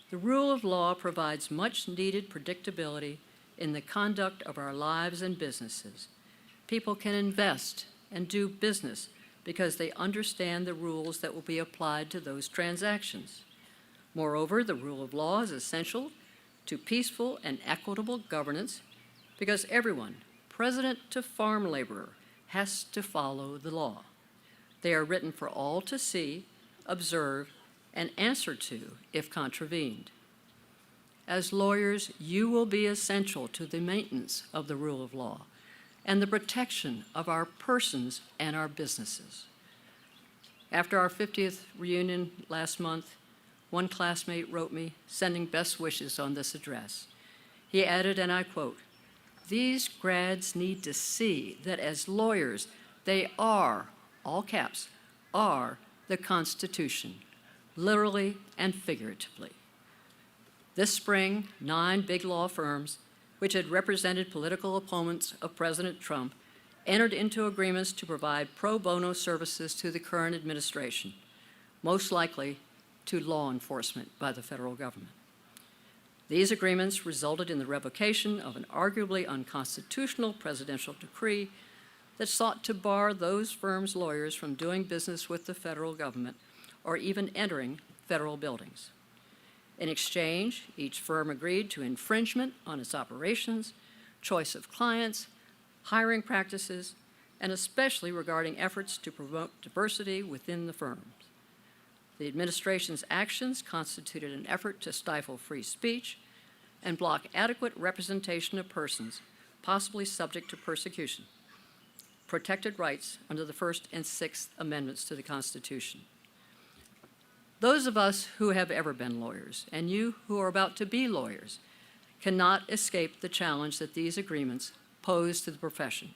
the rule of law provides much needed predictability in the conduct of our lives and businesses. People can invest and do business because they understand the rules that will be applied to those transactions. Moreover, the rule of law is essential to peaceful and equitable governance because everyone, president to farm laborer, has to follow the law. They are written for all to see, observe, and answer to if contravened. As lawyers, you will be essential to the maintenance of the rule of law and the protection of our persons and our businesses. After our 50th reunion last month, one classmate wrote me, sending best wishes on this address. He added, and I quote, "These grads need to see that as lawyers, they are, all caps, are the Constitution, literally and figuratively." This spring, 9 big law firms, which had represented political opponents of President Trump, entered into agreements to provide pro bono services to the current administration, most likely to law enforcement by the federal government. These agreements resulted in the revocation of an arguably unconstitutional presidential decree that sought to bar those firms' lawyers from doing business with the federal government or even entering federal buildings. In exchange, each firm agreed to infringement on its operations, choice of clients, hiring practices, and especially regarding efforts to promote diversity within the firms. The administration's actions constituted an effort to stifle free speech and block adequate representation of persons possibly subject to persecution, protected rights under the First and Sixth Amendments to the Constitution. Those of us who have ever been lawyers, and you who are about to be lawyers, cannot escape the challenge that these agreements pose to the profession.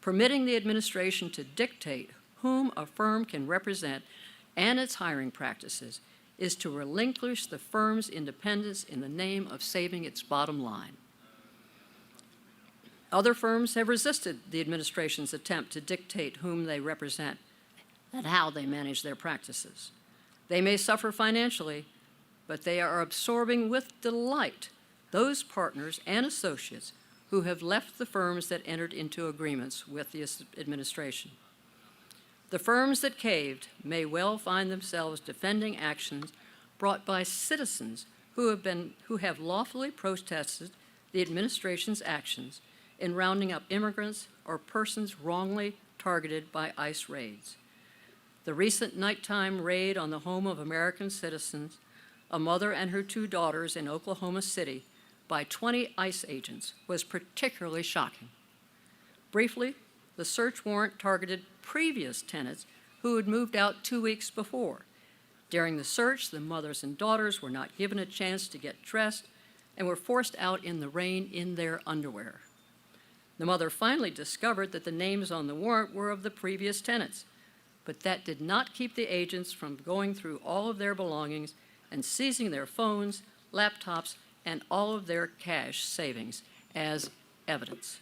Permitting the administration to dictate whom a firm can represent and its hiring practices is to relinquish the firm's independence in the name of saving its bottom line. Other firms have resisted the administration's attempt to dictate whom they represent and how they manage their practices. They may suffer financially, but they are absorbing with delight those partners and associates who have left the firms that entered into agreements with the administration. The firms that caved may well find themselves defending actions brought by citizens who have lawfully protested the administration's actions in rounding up immigrants or persons wrongly targeted by ICE raids. The recent nighttime raid on the home of American citizens, a mother and her 2 daughters in Oklahoma City, by 20 ICE agents was particularly shocking. Briefly, the search warrant targeted previous tenants who had moved out 2 weeks before. During the search, the mothers and daughters were not given a chance to get dressed and were forced out in the rain in their underwear. The mother finally discovered that the names on the warrant were of the previous tenants, but that did not keep the agents from going through all of their belongings and seizing their phones, laptops, and all of their cash savings as evidence.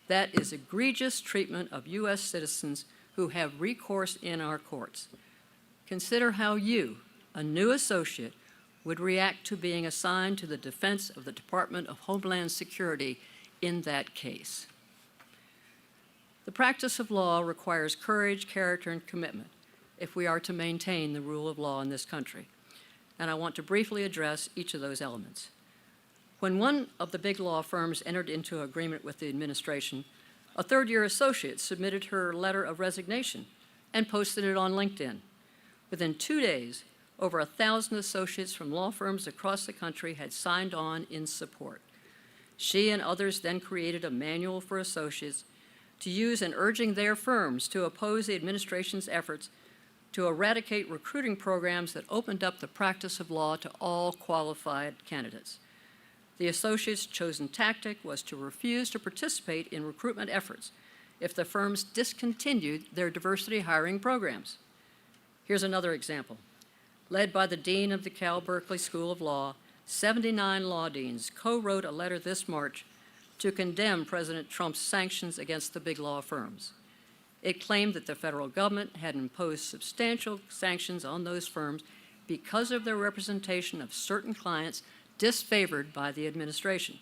That is egregious treatment of U.S. citizens who have recourse in our courts. Consider how you, a new associate, would react to being assigned to the defense of the Department of Homeland Security in that case. The practice of law requires courage, character, and commitment if we are to maintain the rule of law in this country. And I want to briefly address each of those elements. When one of the big law firms entered into agreement with the administration, a third-year associate submitted her letter of resignation and posted it on LinkedIn. Within 2 days, over 1,000 associates from law firms across the country had signed on in support. She and others then created a manual for associates to use in urging their firms to oppose the administration's efforts to eradicate recruiting programs that opened up the practice of law to all qualified candidates. The associates' chosen tactic was to refuse to participate in recruitment efforts if the firms discontinued their diversity hiring programs. Here's another example. Led by the dean of the Cal Berkeley School of Law, 79 law deans co-wrote a letter this March to condemn President Trump's sanctions against the big law firms. It claimed that the federal government had imposed substantial sanctions on those firms because of their representation of certain clients disfavored by the administration.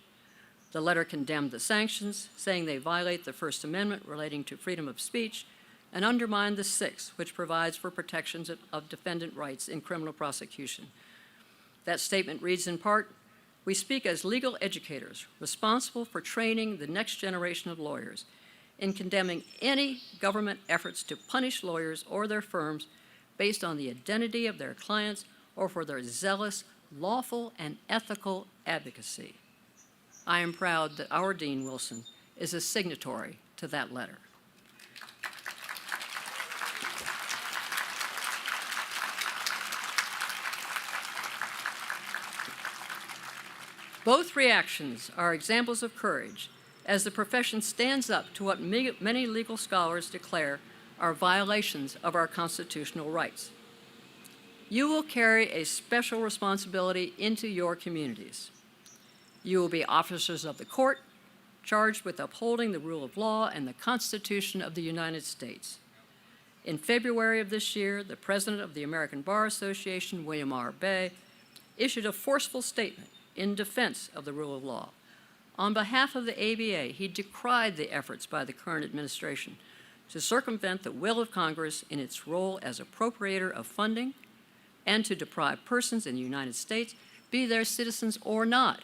The letter condemned the sanctions, saying they violate the First Amendment relating to freedom of speech and undermine the Sixth, which provides for protections of defendant rights in criminal prosecution. That statement reads in part, "We speak as legal educators responsible for training the next generation of lawyers in condemning any government efforts to punish lawyers or their firms based on the identity of their clients or for their zealous, lawful, and ethical advocacy." I am proud that our Dean Wilson is a signatory to that letter. Both reactions are examples of courage as the profession stands up to what many legal scholars declare are violations of our constitutional rights. You will carry a special responsibility into your communities. You will be officers of the court, charged with upholding the rule of law and the Constitution of the United States. In February of this year, the president of the American Bar Association, William R. Bay, issued a forceful statement in defense of the rule of law. On behalf of the ABA, he decried the efforts by the current administration to circumvent the will of Congress in its role as appropriator of funding and to deprive persons in the United States, be they citizens or not,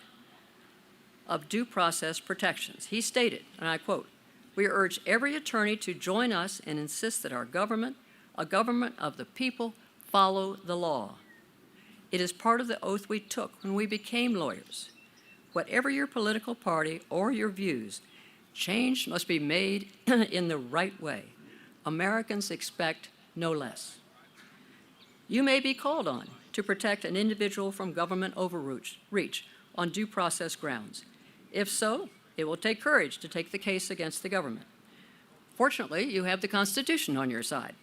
of due process protections. He stated, and I quote, "We urge every attorney to join us and insist that our government, a government of the people, follow the law. It is part of the oath we took when we became lawyers. Whatever your political party or your views, change must be made in the right way. Americans expect no less. You may be called on to protect an individual from government overreach on due process grounds. If so, it will take courage to take the case against the government. Fortunately, you have the Constitution on your side.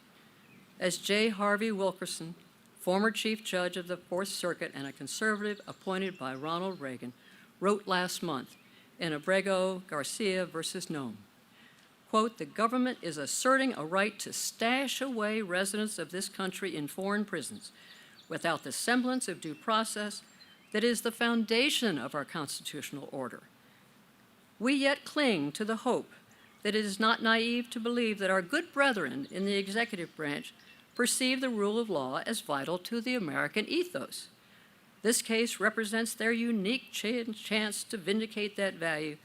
As J. Harvey Wilkerson, former Chief Judge of the Fourth Circuit and a conservative appointed by Ronald Reagan, wrote last month in Abrego Garcia versus Nome, quote, "The government is asserting a right to stash away residents of this country in foreign prisons without the semblance of due process that is the foundation of our constitutional order. We yet cling to the hope that it is not naive to believe that our good brethren in the executive branch perceive the rule of law as vital to the American ethos. This case represents their unique chance to vindicate that value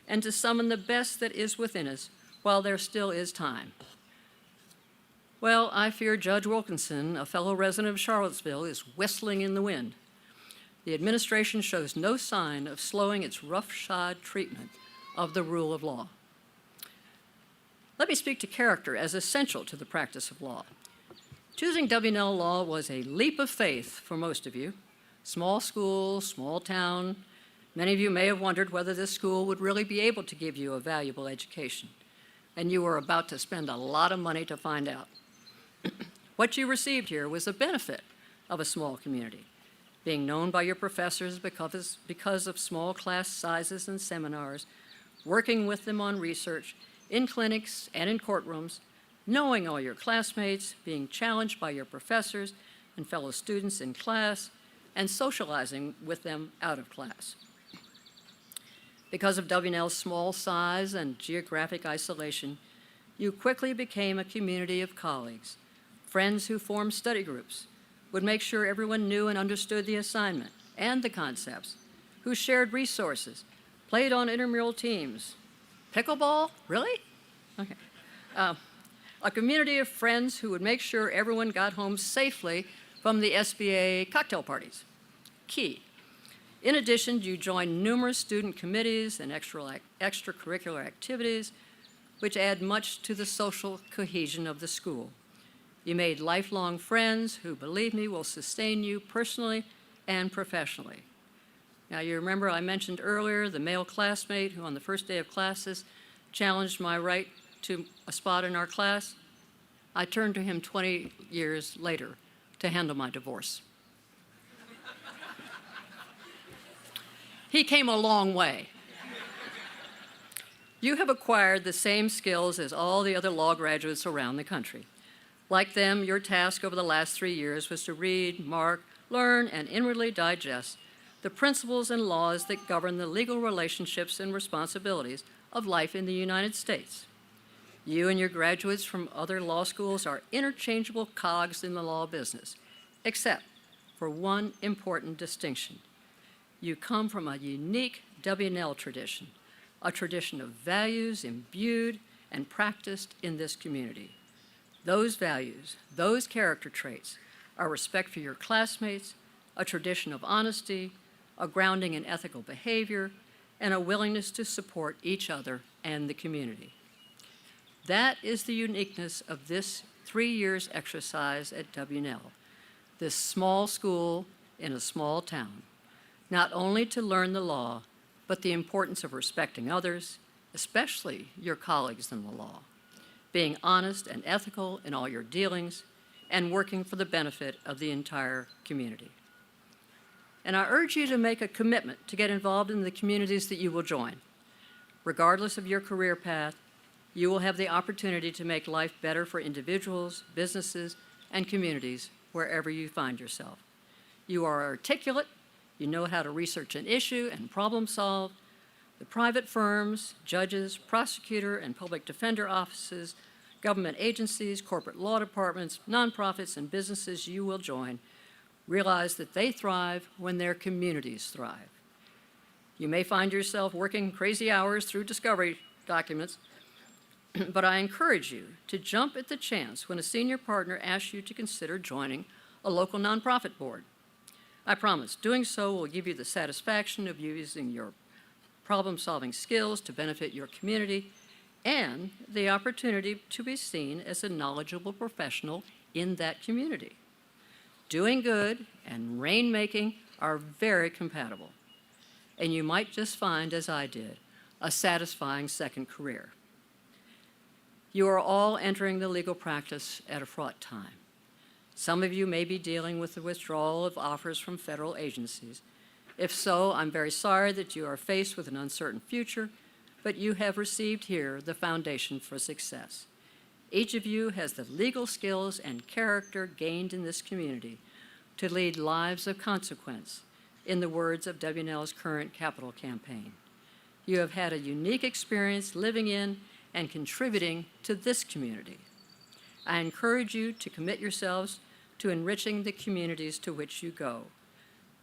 and to summon the best that is within us while there still is time." Well, I fear Judge Wilkinson, a fellow resident of Charlottesville, is whistling in the wind. The administration shows no sign of slowing its roughshod treatment of the rule of law. Let me speak to character as essential to the practice of law. Choosing W&L law was a leap of faith for most of you. Small school, small town. Many of you may have wondered whether this school would really be able to give you a valuable education, and you were about to spend a lot of money to find out. What you received here was the benefit of a small community, being known by your professors because of small class sizes and seminars, working with them on research, in clinics and in courtrooms, knowing all your classmates, being challenged by your professors and fellow students in class, and socializing with them out of class. Because of W&L's small size and geographic isolation, you quickly became a community of colleagues, friends who formed study groups, would make sure everyone knew and understood the assignment and the concepts, who shared resources, played on intramural teams. Pickleball? Really? Okay. A community of friends who would make sure everyone got home safely from the SBA cocktail parties. Key. In addition, you joined numerous student committees and extracurricular activities, which add much to the social cohesion of the school. You made lifelong friends who, believe me, will sustain you personally and professionally. Now, you remember I mentioned earlier the male classmate who on the first day of classes challenged my right to a spot in our class? I turned to him 20 years later to handle my divorce. He came a long way. You have acquired the same skills as all the other law graduates around the country. Like them, your task over the last 3 years was to read, mark, learn, and inwardly digest the principles and laws that govern the legal relationships and responsibilities of life in the United States. You and your graduates from other law schools are interchangeable cogs in the law business, except for one important distinction. You come from a unique W&L tradition, a tradition of values imbued and practiced in this community. Those values, those character traits, are respect for your classmates, a tradition of honesty, a grounding in ethical behavior, and a willingness to support each other and the community. That is the uniqueness of this 3 years exercise at W&L, this small school in a small town, not only to learn the law, but the importance of respecting others, especially your colleagues in the law, being honest and ethical in all your dealings, and working for the benefit of the entire community. And I urge you to make a commitment to get involved in the communities that you will join. Regardless of your career path, you will have the opportunity to make life better for individuals, businesses, and communities wherever you find yourself. You are articulate, you know how to research an issue and problem solve. The private firms, judges, prosecutor, and public defender offices, government agencies, corporate law departments, nonprofits, and businesses you will join realize that they thrive when their communities thrive. You may find yourself working crazy hours through discovery documents, but I encourage you to jump at the chance when a senior partner asks you to consider joining a local nonprofit board. I promise doing so will give you the satisfaction of using your problem-solving skills to benefit your community and the opportunity to be seen as a knowledgeable professional in that community. Doing good and rainmaking are very compatible, and you might just find, as I did, a satisfying second career. You are all entering the legal practice at a fraught time. Some of you may be dealing with the withdrawal of offers from federal agencies. If so, I'm very sorry that you are faced with an uncertain future, but you have received here the foundation for success. Each of you has the legal skills and character gained in this community to lead lives of consequence, in the words of WNL's current capital campaign. You have had a unique experience living in and contributing to this community. I encourage you to commit yourselves to enriching the communities to which you go.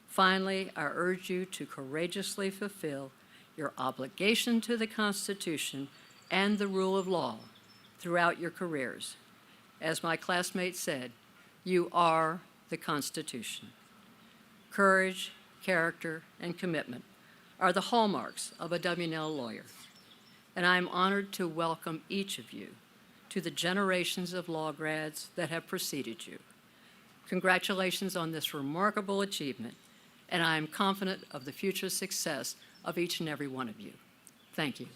Finally, I urge you to courageously fulfill your obligation to the Constitution and the rule of law throughout your careers. As my classmate said, you are the Constitution. Courage, character, and commitment are the hallmarks of a WNL lawyer, and I am honored to welcome each of you to the generations of law grads that have preceded you. Congratulations on this remarkable achievement, and I am confident of the future success of each and every one of you. Thank you.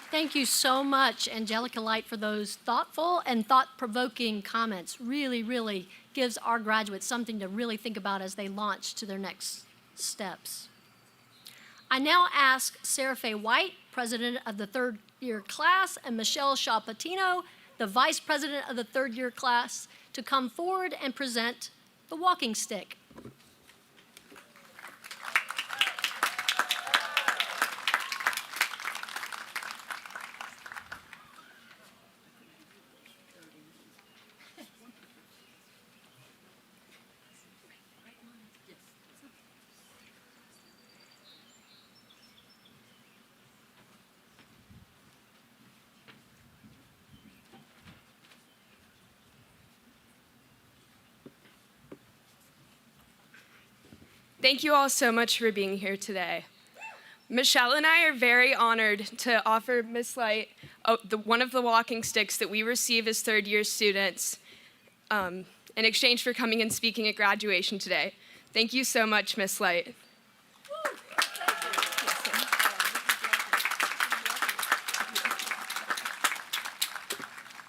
Thank you so much, Angelica Light, for those thoughtful and thought-provoking comments. Really, really gives our graduates something to really think about as they launch to their next steps. I now ask Sarah Faye White, president of the third-year class, and Michelle Shaw Patino, the vice president of the third-year class, to come forward and present the walking stick. Thank you all so much for being here today. Michelle and I are very honored to offer Miss Light one of the walking sticks that we receive as third-year students in exchange for coming and speaking at graduation today. Thank you so much, Miss Light.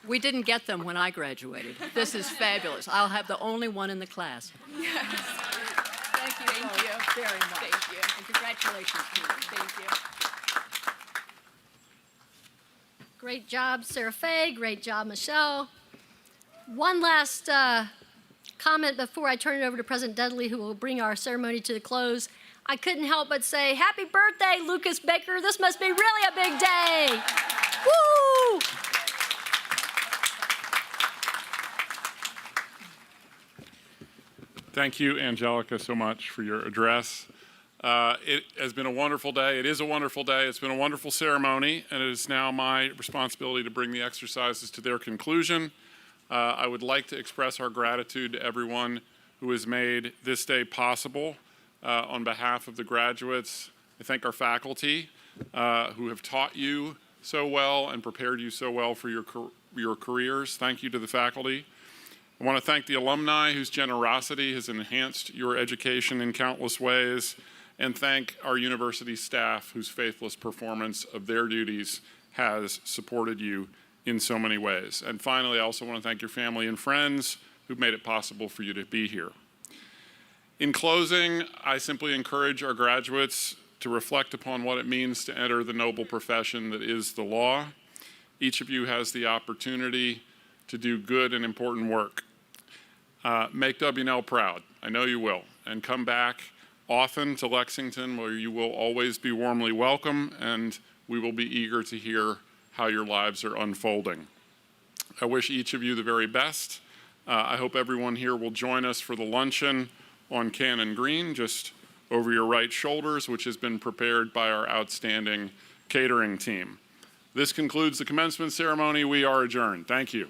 We didn't get them when I graduated. This is fabulous. I'll have the only one in the class. Yes. Thank you very much. Thank you. And congratulations to you. Thank you. Great job, Sarah Faye. Great job, Michelle. One last comment before I turn it over to President Dudley, who will bring our ceremony to the close. I couldn't help but say, happy birthday, Lucas Baker. This must be really a big day. Woo! Thank you, Angelica, so much for your address. It has been a wonderful day. It is a wonderful day. It's been a wonderful ceremony, and it is now my responsibility to bring the exercises to their conclusion. I would like to express our gratitude to everyone who has made this day possible. On behalf of the graduates, I thank our faculty who have taught you so well and prepared you so well for your careers. Thank you to the faculty. I want to thank the alumni whose generosity has enhanced your education in countless ways. and thank our university staff whose faithless performance of their duties has supported you in so many ways. And finally, I also want to thank your family and friends who've made it possible for you to be here. In closing, I simply encourage our graduates to reflect upon what it means to enter the noble profession that is the law. Each of you has the opportunity to do good and important work. Make W&L proud. I know you will. And come back often to Lexington, where you will always be warmly welcome, and we will be eager to hear how your lives are unfolding. I wish each of you the very best. I hope everyone here will join us for the luncheon on Cannon Green, just over your right shoulders, which has been prepared by our outstanding catering team. This concludes the commencement ceremony. We are adjourned. Thank you.